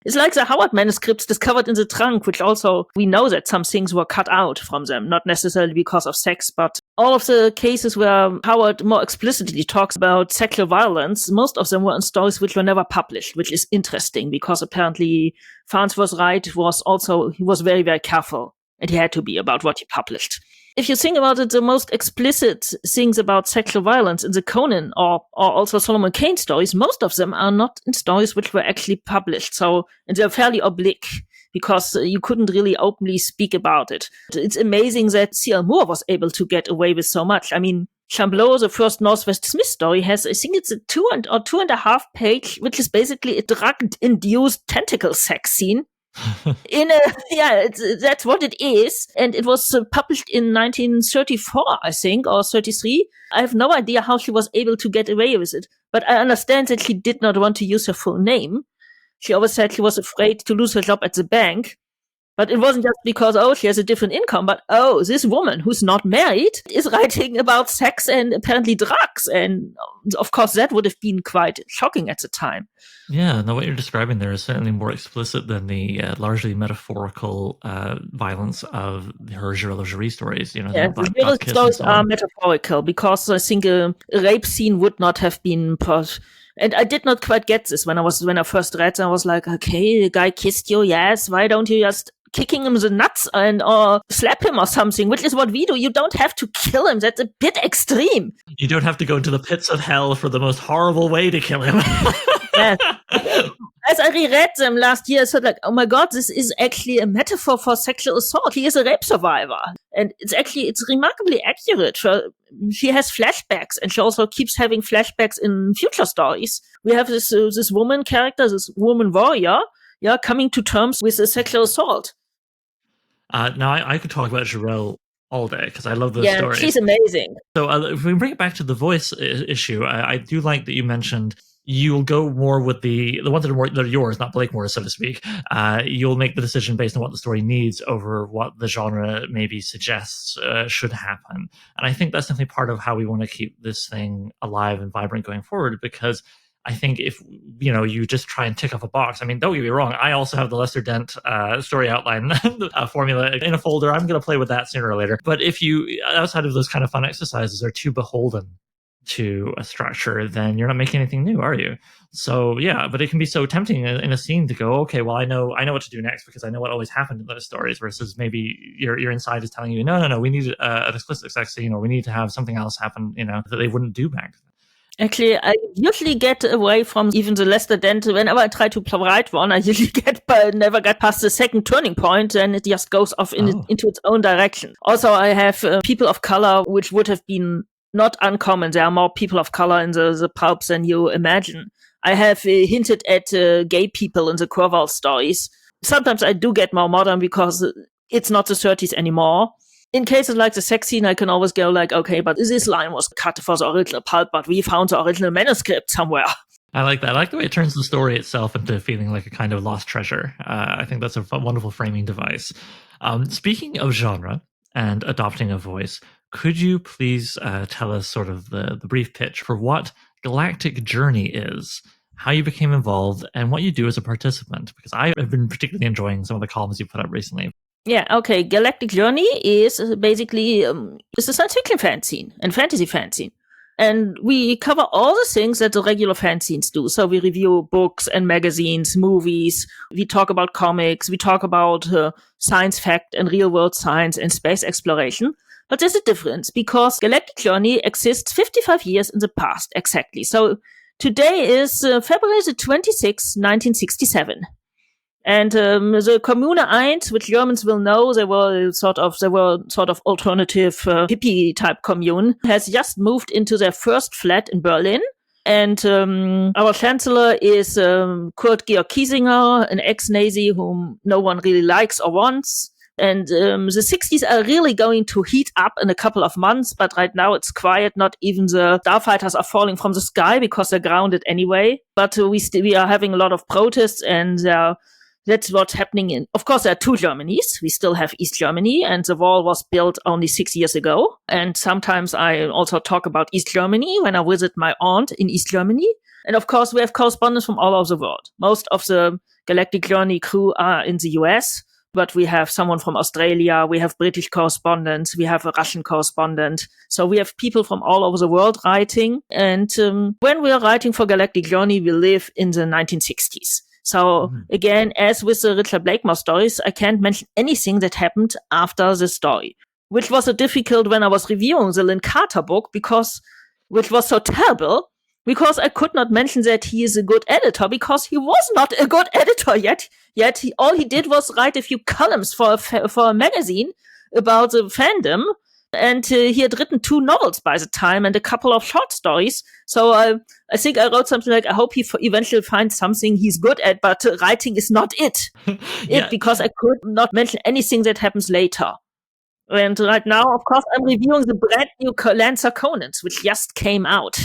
It's like the Howard manuscripts discovered in the trunk, which also we know that some things were cut out from them, not necessarily because of sex, but all of the cases where Howard more explicitly talks about sexual violence, most of them were in stories which were never published, which is interesting because apparently Farnsworth Wright he was very, very careful, and he had to be about what he published. If you think about it, the most explicit things about sexual violence in the Conan or also Solomon Kane stories, most of them are not in stories which were actually published. So, and they're fairly oblique because you couldn't really openly speak about it. It's amazing that C.L. Moore was able to get away with so much. I mean, Chamblot, the first Northwest Smith story, has, I think it's a 2.5 page, which is basically a drug-induced tentacle sex scene. That's what it is, and it was published in 1934, I think, or 33. I have no idea how she was able to get away with it, but I understand that she did not want to use her full name. She always said she was afraid to lose her job at the bank. But it wasn't just because, oh, she has a different income, but, oh, this woman who's not married is writing about sex and apparently drugs. And, of course, that would have been quite shocking at the time. Yeah, no, what you're describing there is certainly more explicit than the largely metaphorical violence of her Giraud Jury stories. You know, yeah, the Giraud stories are metaphorical because I think a rape scene would not have been and I did not quite get this when I first read. I was like, okay, the guy kissed you, yes. Why don't you just kicking him the nuts or slap him or something, which is what we do. You don't have to kill him. That's a bit extreme. You don't have to go into the pits of hell for the most horrible way to kill him. Yes. As I reread them last year, I said like, oh my God, this is actually a metaphor for sexual assault. He is a rape survivor. And it's remarkably accurate. She has flashbacks, and she also keeps having flashbacks in future stories. We have this woman character, this woman warrior, coming to terms with a sexual assault. Now, I could talk about Giraud all day because I love those stories. Yeah, she's amazing. So if we bring it back to the voice issue, I do like that you mentioned you'll go more with the ones that are yours, not Blakemoor's, so to speak. You'll make the decision based on what the story needs over what the genre maybe suggests should happen. And I think that's definitely part of how we want to keep this thing alive and vibrant going forward, because I think if you just try and tick off a box. I mean, don't get me wrong. I also have the Lester Dent story outline formula in a folder. I'm going to play with that sooner or later. But if you, outside of those kind of fun exercises, are too beholden to a structure, then you're not making anything new, are you? So yeah, but it can be so tempting in a scene to go, okay, well, I know what to do next because I know what always happened in those stories. Versus maybe your inside is telling you, no, we need an explicit sex scene, or we need to have something else happen, that they wouldn't do back then. Actually, I usually get away from even the Lester Dent. Whenever I try to write one, I usually never get past the second turning point, and it just goes off into its own direction. Also, I have people of color, which would have been not uncommon. There are more people of color in the pulps than you imagine. I have hinted at gay people in the Corval stories. Sometimes I do get more modern because it's not the 30s anymore. In cases like the sex scene, I can always go like, okay, but this line was cut for the original pulp, but we found the original manuscript somewhere. I like that. I like the way it turns the story itself into feeling like a kind of lost treasure. I think that's a wonderful framing device. Speaking of genre and adopting a voice, Could you please tell us sort of the brief pitch for what Galactic Journey is, how you became involved, and what you do as a participant? Because I have been particularly enjoying some of the columns you put up recently. Yeah, okay. Galactic Journey is basically it's a science fiction fanzine and fantasy fanzine. And we cover all the things that the regular fanzines do. So we review books and magazines, movies. We talk about comics. We talk about science fact and real world science and space exploration. But there's a difference because Galactic Journey exists 55 years in the past, exactly. So today is February the 26th, 1967. And the Kommune 1, which Germans will know, they were sort of alternative hippie type commune, has just moved into their first flat in Berlin. And our chancellor is Kurt Georg Kiesinger, an ex-Nazi whom no one really likes or wants. And the 60s are really going to heat up in a couple of months, but right now it's quiet. Not even the starfighters are falling from the sky because they're grounded anyway. But we are having a lot of protests, and that's what's happening of course, there are two Germanys. We still have East Germany, and the wall was built only 6 years ago. And sometimes I also talk about East Germany when I visit my aunt in East Germany. And of course, we have correspondents from all over the world. Most of the Galactic Journey crew are in the US, but we have someone from Australia, we have British correspondents, we have a Russian correspondent. So we have people from all over the world writing. And when we are writing for Galactic Journey, we live in the 1960s. So again, as with the Richard Blakemore stories, I can't mention anything that happened after the story, which was difficult when I was reviewing the Lynn Carter book, which was so terrible, because I could not mention that he is a good editor, because he was not a good editor yet. All he did was write a few columns for a magazine about the fandom. And he had written 2 novels by the time and a couple of short stories. So I think I wrote something like, I hope he eventually finds something he's good at, but writing is not it. Because I could not mention anything that happens later. And right now, of course, I'm reviewing the brand new Lancer Conans, which just came out.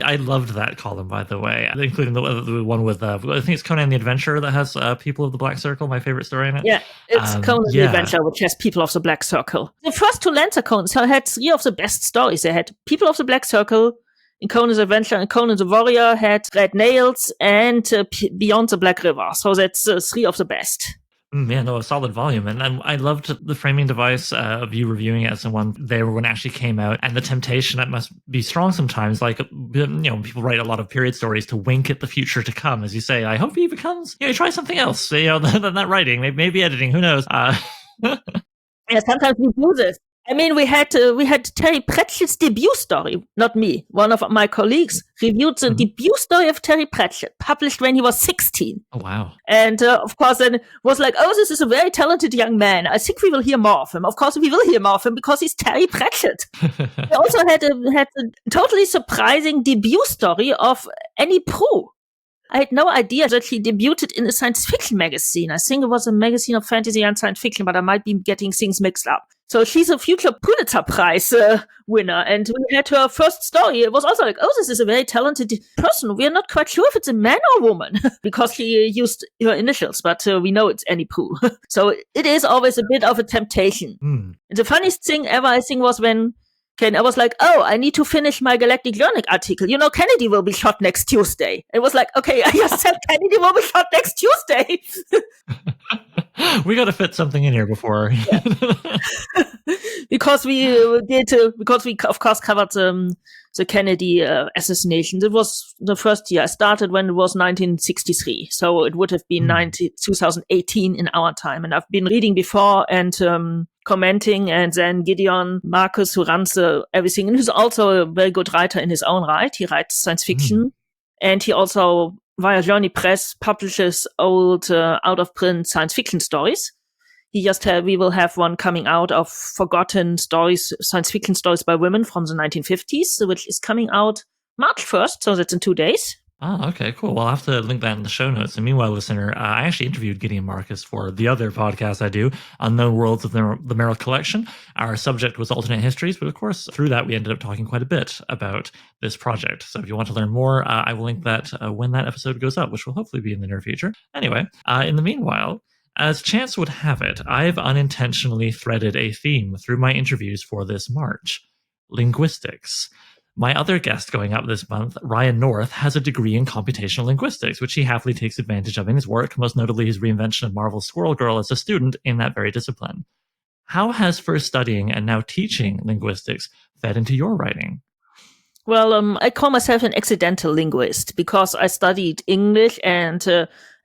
I loved that column, by the way, including the one with, I think it's Conan the Adventurer that has People of the Black Circle, my favorite story in it. Yeah, it's Conan the Adventurer, which has People of the Black Circle. The first 2 Lancer Conans had 3 of the best stories. They had People of the Black Circle, in Conan's Adventure, and Conan the Warrior had Red Nails and Beyond the Black River. So that's 3 of the best. Yeah, no, a solid volume. And I loved the framing device of you reviewing it as someone there when it actually came out, and the temptation that must be strong sometimes. Like, people write a lot of period stories to wink at the future to come. As you say, I hope he becomes, try something else, than that writing, maybe editing, who knows? Yeah, sometimes we do this. I mean, we had Terry Pratchett's debut story, not me. One of my colleagues reviewed the debut story of Terry Pratchett, published when he was 16. Oh, wow. And of course, then was like, oh, this is a very talented young man. I think we will hear more of him. Of course, we will hear more of him because he's Terry Pratchett. We also had a totally surprising debut story of Annie Proulx. I had no idea that she debuted in a science fiction magazine. I think it was a magazine of fantasy and science fiction, but I might be getting things mixed up. So she's a future Pulitzer Prize winner. And we had her first story. It was also like, oh, this is a very talented person. We are not quite sure if it's a man or woman because she used her initials, but we know it's Annie Proulx. So it is always a bit of a temptation. And the funniest thing ever, I think, was when I was like, oh, I need to finish my Galactic Journey article. Kennedy will be shot next Tuesday. It was like, okay, I just said Kennedy will be shot next Tuesday. We got to fit something in here before. Because we of course covered the Kennedy assassination. It was the first year. I started when it was 1963. So it would have been 2018 in our time. And I've been reading before and commenting, and then Gideon Marcus, who runs everything, and who's also a very good writer in his own right. He writes science fiction, and he also, via Journey Press, publishes old out-of-print science fiction stories. We will have one coming out of forgotten stories, science fiction stories by women from the 1950s, which is coming out March 1st, so that's in 2 days. Oh, okay, cool. Well, I'll have to link that in the show notes. And meanwhile, listener, I actually interviewed Gideon Marcus for the other podcast I do, Unknown Worlds of the Merrill Collection. Our subject was alternate histories, but of course, through that, we ended up talking quite a bit about this project. So if you want to learn more, I will link that when that episode goes up, which will hopefully be in the near future. Anyway, in the meanwhile, As chance would have it, I've unintentionally threaded a theme through my interviews for this March: linguistics. My other guest going up this month, Ryan North, has a degree in computational linguistics, which he happily takes advantage of in his work, most notably his reinvention of Marvel's Squirrel Girl as a student in that very discipline. How has first studying and now teaching linguistics fed into your writing? Well, I call myself an accidental linguist because I studied English, and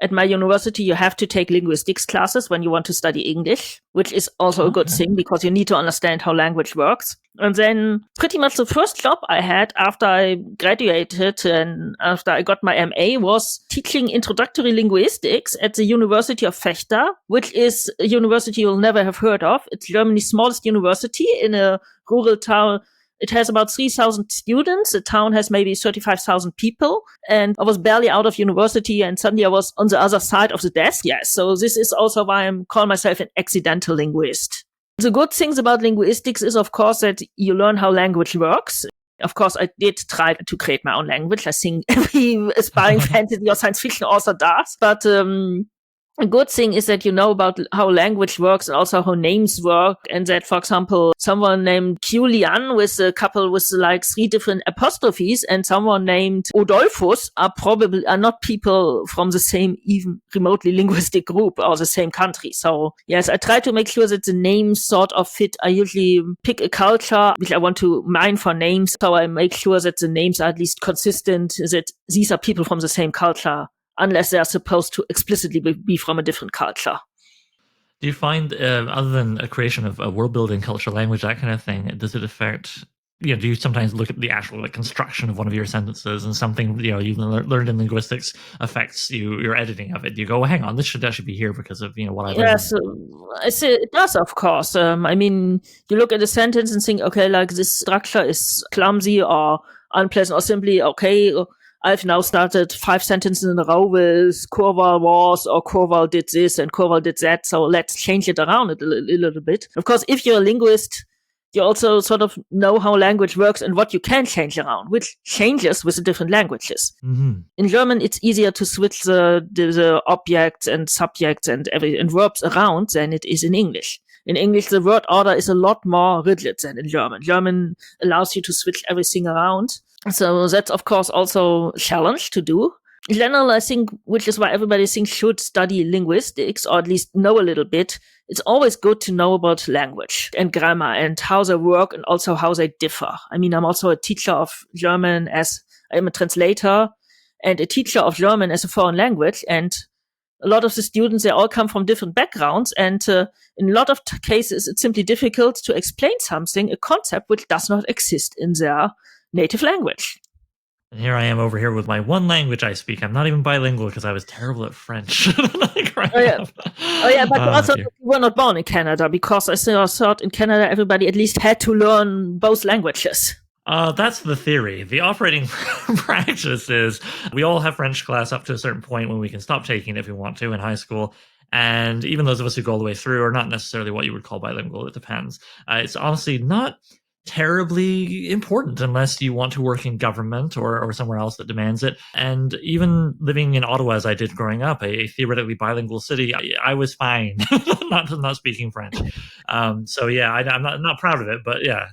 at my university you have to take linguistics classes when you want to study English, which is also a good thing because you need to understand how language works. And then pretty much the first job I had after I graduated and after I got my MA was teaching introductory linguistics at the University of Vechta, which is a university you'll never have heard of. It's Germany's smallest university in a rural town. It has about 3,000 students. The town has maybe 35,000 people. And I was barely out of university and suddenly I was on the other side of the desk. Yes. So this is also why I call myself an accidental linguist. The good things about linguistics is, of course, that you learn how language works. Of course, I did try to create my own language. I think every aspiring fantasy or science fiction author does. But a good thing is that you know about how language works and also how names work, and that, for example, someone named Julian with a couple with like 3 different apostrophes and someone named Odolphus are not people from the same, even remotely linguistic group or the same country. So yes, I try to make sure that the names sort of fit. I usually pick a culture which I want to mine for names. So I make sure that the names are at least consistent, that these are people from the same culture, unless they are supposed to explicitly be from a different culture. Do you find, other than a creation of a world building, culture, language, that kind of thing, does it affect, do you sometimes look at the actual construction of one of your sentences and something, you've learned in linguistics affects your editing of it? Do you go, well, hang on, this should actually be here because of, what I learned? Yes, I say it does, of course. You look at a sentence and think, okay, like this structure is clumsy or unpleasant, or simply, okay, I've now started 5 sentences in a row with Corval was, or Corval did this and Corval did that. So let's change it around a little bit. Of course, if you're a linguist, you also sort of know how language works and what you can change around, which changes with the different languages. Mm-hmm. In German, it's easier to switch the objects and subjects and verbs around than it is in English. In English, the word order is a lot more rigid than in German. German allows you to switch everything around. So that's, of course, also a challenge to do. In general, I think, which is why everybody thinks should study linguistics, or at least know a little bit, it's always good to know about language and grammar and how they work and also how they differ. I'm also a teacher of German as I'm a translator and a teacher of German as a foreign language. And a lot of the students, they all come from different backgrounds. And in a lot of cases, it's simply difficult to explain something, a concept which does not exist in their native language. And here I am over here with my one language I speak. I'm not even bilingual because I was terrible at French. But also you were not born in Canada, because I thought in Canada everybody at least had to learn both languages. That's the theory. The operating practice is we all have French class up to a certain point when we can stop taking it if we want to in high school. And even those of us who go all the way through are not necessarily what you would call bilingual. It depends. It's honestly not terribly important unless you want to work in government or somewhere else that demands it. And even living in Ottawa, as I did growing up, a theoretically bilingual city, I was fine not speaking French. So yeah, I'm not proud of it, but yeah.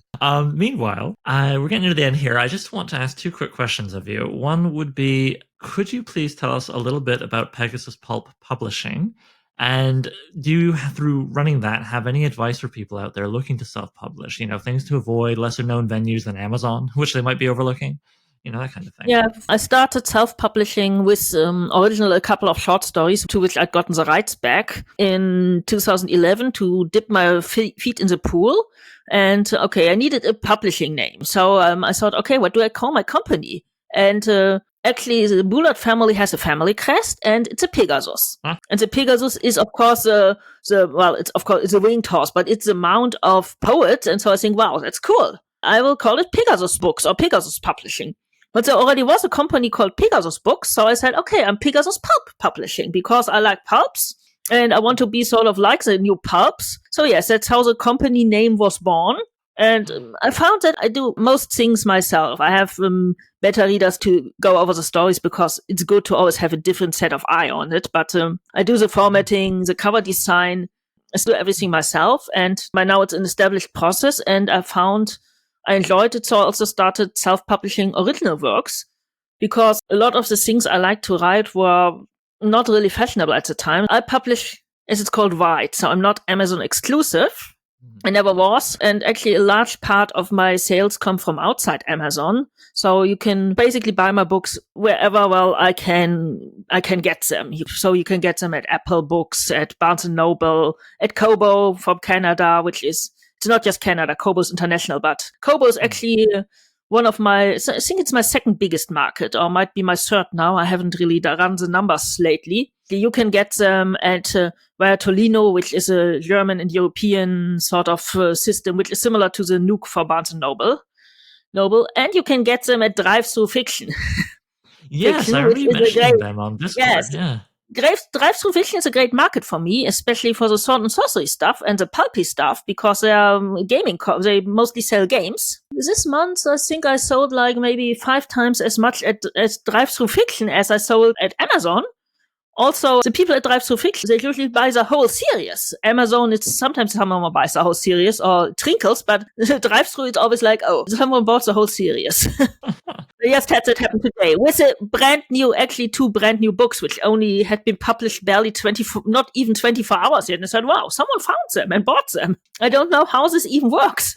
Meanwhile, we're getting near the end here. I just want to ask 2 quick questions of you. One would be, could you please tell us a little bit about Pegasus Pulp Publishing? And do you, through running that, have any advice for people out there looking to self-publish? Things to avoid, lesser-known venues than Amazon, which they might be overlooking? That kind of thing. Yeah, I started self-publishing with originally a couple of short stories to which I'd gotten the rights back in 2011 to dip my feet in the pool. And, okay, I needed a publishing name. So I thought, okay, what do I call my company? And actually, the Buhlert family has a family crest, and it's a Pegasus. Huh? And the Pegasus is, of course, it's a winged horse, but it's the mount of poets. And so I think, wow, that's cool. I will call it Pegasus Books or Pegasus Publishing. But there already was a company called Pegasus Books, so I said, okay, I'm Pegasus Pulp Publishing because I like pulps and I want to be sort of like the new pulps. So yes, that's how the company name was born. And I found that I do most things myself. I have beta readers to go over the stories because it's good to always have a different set of eye on it. But I do the formatting, the cover design, I do everything myself. And by now it's an established process. And I found I enjoyed it. So I also started self-publishing original works because a lot of the things I like to write were not really fashionable at the time. I publish, as it's called, wide. So I'm not Amazon exclusive. I never was. And actually a large part of my sales come from outside Amazon. So you can basically buy my books wherever, I can get them. So you can get them at Apple Books, at Barnes & Noble, at Kobo from Canada, it's not just Canada, Kobo's international, but Kobo is actually one of I think it's my second biggest market, or might be my third now. I haven't really run the numbers lately. You can get them at via Tolino, which is a German and European sort of system, which is similar to the Nuke for Barnes & Noble. And you can get them at Drive-Thru Fiction. Yes, I remember you mentioning them on Discord. Yes. Yeah. Drive-Thru Fiction is a great market for me, especially for the sword and sorcery stuff and the pulpy stuff, because they are they mostly sell games. This month, I think I sold like maybe 5 times as much as Drive-Thru Fiction as I sold at Amazon. Also, the people at Drive-Thru Fiction, they usually buy the whole series. Amazon, it's sometimes someone buys the whole series or trinkles, but Drive-Thru, it's always like, oh, someone bought the whole series. Yes, that's what happened today. With actually 2 brand new books, which only had been published barely not even 24 hours yet. And I said, wow, someone found them and bought them. I don't know how this even works.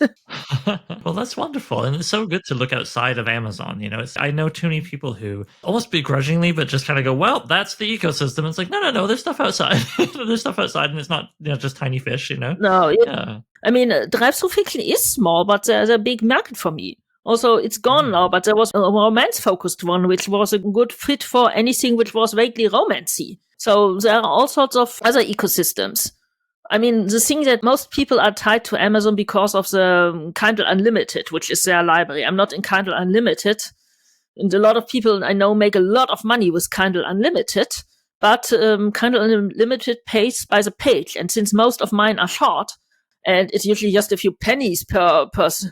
Well, that's wonderful. And it's so good to look outside of Amazon. I know too many people who almost begrudgingly, but just kind of go, well, that's the ecosystem. It's like, no, there's stuff outside. There's stuff outside, and it's not just tiny fish, No, yeah. I mean, Drive-Thru Fiction is small, but there's a big market for me. Also, it's gone now, but there was a romance-focused one, which was a good fit for anything which was vaguely romancy. So there are all sorts of other ecosystems. I mean, the thing that most people are tied to Amazon because of the Kindle Unlimited, which is their library. I'm not in Kindle Unlimited. And a lot of people I know make a lot of money with Kindle Unlimited, but Kindle Unlimited pays by the page. And since most of mine are short, and it's usually just a few pennies per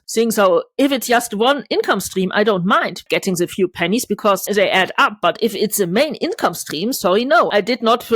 thing. So if it's just one income stream, I don't mind getting the few pennies because they add up. But if it's a main income stream, sorry, no. I did not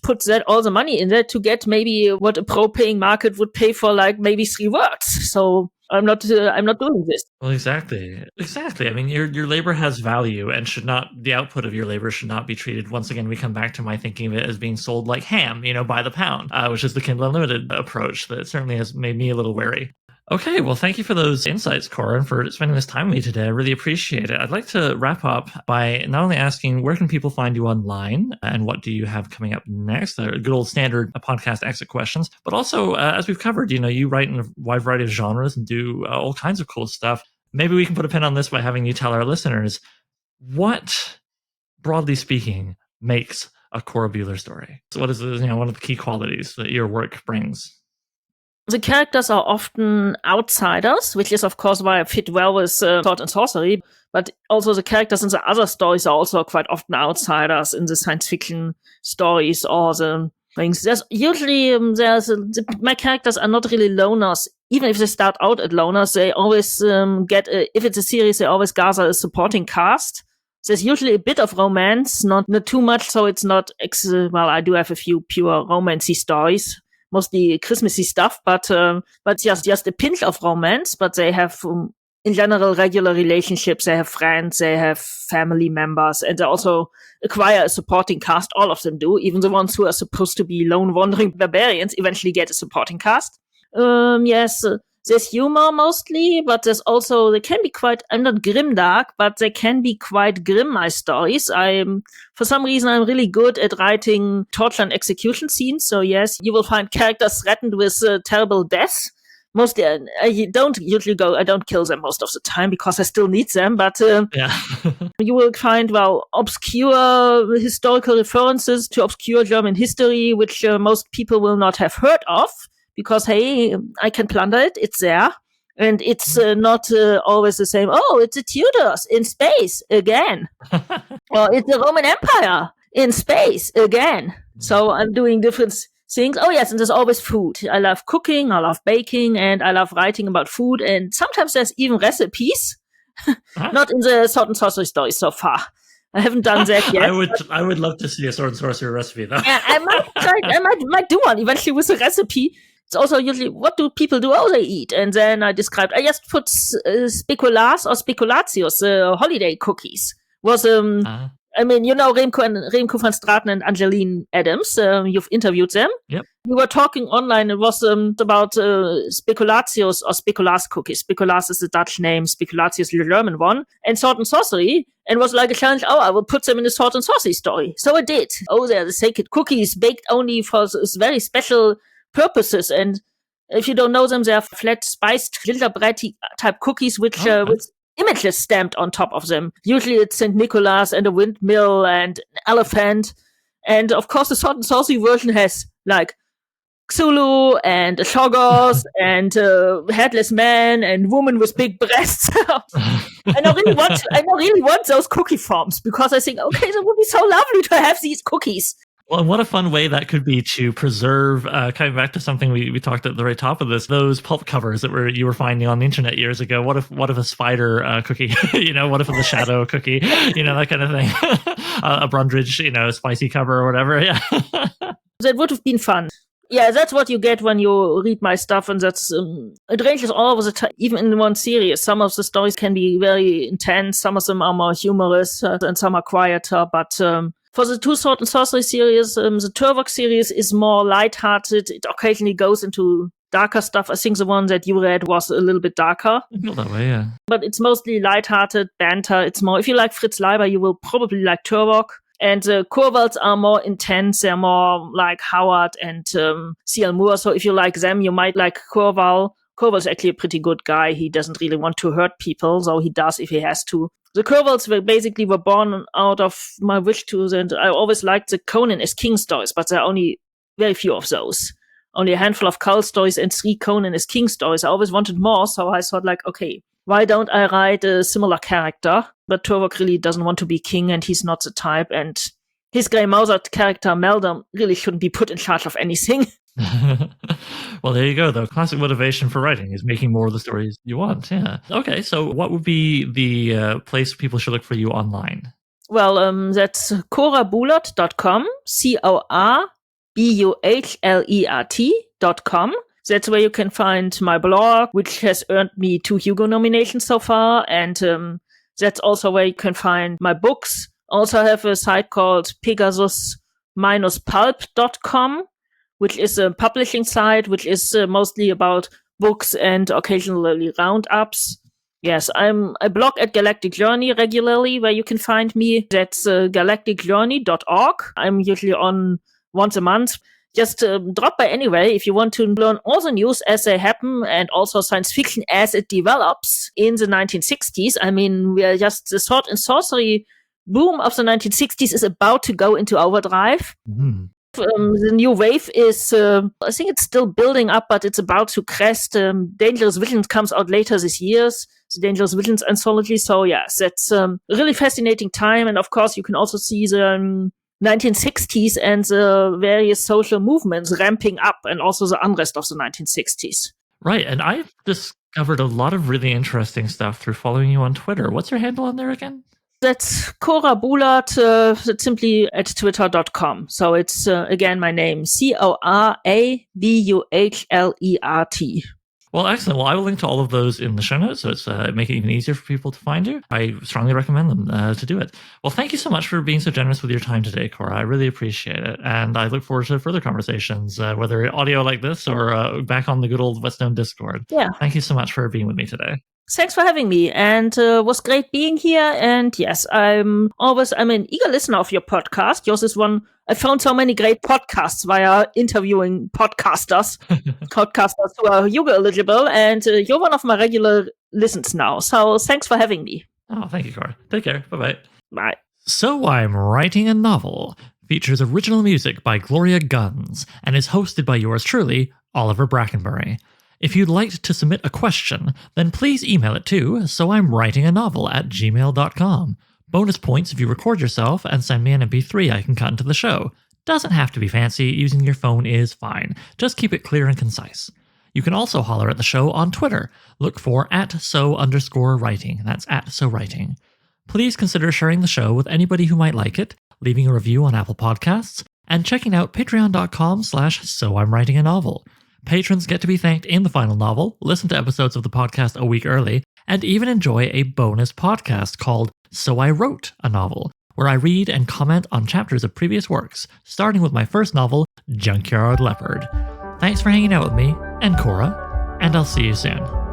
put all the money in there to get maybe what a pro-paying market would pay for like maybe 3 words. So I'm not doing this. Well, exactly. I mean, your labor has value and the output of your labor should not be treated. Once again, we come back to my thinking of it as being sold like ham, by the pound, which is the Kindle Unlimited approach that certainly has made me a little wary. Okay, well, thank you for those insights, Cora, and for spending this time with me today. I really appreciate it. I'd like to wrap up by not only asking where can people find you online and what do you have coming up next, the good old standard podcast exit questions, but also, as we've covered, you write in a wide variety of genres and do all kinds of cool stuff. Maybe we can put a pin on this by having you tell our listeners what, broadly speaking, makes a Cora Buhlert story. So what is one of the key qualities that your work brings? The characters are often outsiders, which is, of course, why I fit well with sword and sorcery. But also the characters in the other stories are also quite often outsiders in the science fiction stories or the things. There's usually, my characters are not really loners. Even if they start out at loners, they always if it's a series, they always gather a supporting cast. There's usually a bit of romance, not too much, so it's not, I do have a few pure romancy stories. Mostly Christmassy stuff, but just a pinch of romance. But they have, in general, regular relationships. They have friends, they have family members, and they also acquire a supporting cast. All of them do. Even the ones who are supposed to be lone wandering barbarians eventually get a supporting cast. Yes, there's humor mostly, but there's also, they can be quite, I'm not grimdark, but they can be quite grim, my stories. For some reason, I'm really good at writing torture and execution scenes. So yes, you will find characters threatened with terrible death. Mostly, I don't kill them most of the time because I still need them, but you will find, obscure historical references to obscure German history, which most people will not have heard of. Because, hey, I can plunder it, it's there. And it's not always the same, it's the Tudors in space again. Or it's the Roman Empire in space again. So I'm doing different things. Oh yes, and there's always food. I love cooking, I love baking, and I love writing about food. And sometimes there's even recipes. Not in the sword and sorcery stories so far. I haven't done that yet. I would love to see a sword and sorcery recipe though. Yeah, I might try. I might do one eventually with a recipe. It's also usually, what do people do? Oh, they eat. And then I just put speculas or speculatius, holiday cookies. Was I mean, you know Remco van Straten and Angeline Adams. You've interviewed them. Yep. We were talking online. It was about speculatius or speculas cookies. Speculas is the Dutch name. Speculatius is the German one. And sword and sorcery. And was like a challenge. Oh, I will put them in a sword and sorcery story. So I did. Oh, they're the sacred cookies baked only for very special purposes. And if you don't know them, they're flat spiced gingerbread type cookies with images stamped on top of them. Usually it's St. Nicholas and a windmill and an elephant. And of course the sword and sorcery version has like Cthulhu and a Shoggoth and a headless man and woman with big breasts. And I really want those cookie forms because I think, okay, that would be so lovely to have these cookies. Well, and what a fun way that could be to preserve, coming back to something we talked at the very top of this, those pulp covers that you were finding on the internet years ago. What if a spider cookie, what if it's a shadow cookie, that kind of thing, a Brundridge, spicy cover or whatever. Yeah. That would have been fun. Yeah, that's what you get when you read my stuff, and that's it ranges all over the time. Even in one series, some of the stories can be very intense, some of them are more humorous, and some are quieter, but for the two Sword and Sorcery series, the Turok series is more lighthearted. It occasionally goes into darker stuff. I think the one that you read was a little bit darker. I feel that way, yeah. But it's mostly lighthearted, banter. It's more, if you like Fritz Leiber, you will probably like Turok. And the Corvalds are more intense. They're more like Howard and C.L. Moore. So if you like them, you might like Corval. Corval's actually a pretty good guy. He doesn't really want to hurt people, though he does if he has to. The Corvalds were born out of my wish to, and I always liked the Conan as King stories, but there are only very few of those. Only a handful of Cull stories and 3 Conan as King stories. I always wanted more, so I thought like, okay, why don't I write a similar character? But Turok really doesn't want to be king, and he's not the type, and his Grey Mouser character, Meldam, really shouldn't be put in charge of anything. Well, there you go, though. Classic motivation for writing is making more of the stories you want. Yeah. Okay, so what would be the place people should look for you online? Well, that's corabuhlert.com, CORBUHLERT.com. That's where you can find my blog, which has earned me 2 Hugo nominations so far. And that's also where you can find my books. Also have a site called pegasus-pulp.com, which is a publishing site, which is mostly about books and occasionally roundups. Yes, I blog at Galactic Journey regularly, where you can find me. That's galacticjourney.org. I'm usually on once a month. Just drop by anyway if you want to learn all the news as they happen and also science fiction as it develops in the 1960s. I mean, we are just the sword and sorcery boom of the 1960s is about to go into overdrive. Mm. The new wave is, I think it's still building up, but it's about to crest. Dangerous Visions comes out later this year, the Dangerous Visions anthology. So yes, that's a really fascinating time. And of course, you can also see the 1960s and the various social movements ramping up, and also the unrest of the 1960s. Right, and I've discovered a lot of really interesting stuff through following you on Twitter. What's your handle on there again? That's Cora Buhlert, that's simply at twitter.com. So it's, again, my name, CORABUHLERT. Well, excellent. Well, I will link to all of those in the show notes, so it's make it even easier for people to find you. I strongly recommend them to do it. Well, thank you so much for being so generous with your time today, Cora. I really appreciate it. And I look forward to further conversations, whether audio like this or back on the good old Whetstone Discord. Yeah. Thank you so much for being with me today. Thanks for having me, and was great being here. And yes, I'm an eager listener of your podcast. Yours is one. I found so many great podcasts via interviewing podcasters who are Hugo eligible, and you're one of my regular listens now. So thanks for having me. Oh, thank you, Cora. Take care. Bye-bye. Bye. So I'm Writing a Novel features original music by Gloria Guns and is hosted by yours truly, Oliver Brackenbury. If you'd like to submit a question, then please email it to soimwritinganovel@gmail.com. Bonus points if you record yourself and send me an MP3 I can cut into the show. Doesn't have to be fancy, using your phone is fine. Just keep it clear and concise. You can also holler at the show on Twitter. Look for @so_writing. That's @so_writing. Please consider sharing the show with anybody who might like it, leaving a review on Apple Podcasts, and checking out patreon.com/so-I'm-writing-a-novel. Patrons get to be thanked in the final novel, listen to episodes of the podcast a week early, and even enjoy a bonus podcast called So I Wrote a Novel, where I read and comment on chapters of previous works, starting with my first novel, Junkyard Leopard. Thanks for hanging out with me, and Cora, and I'll see you soon.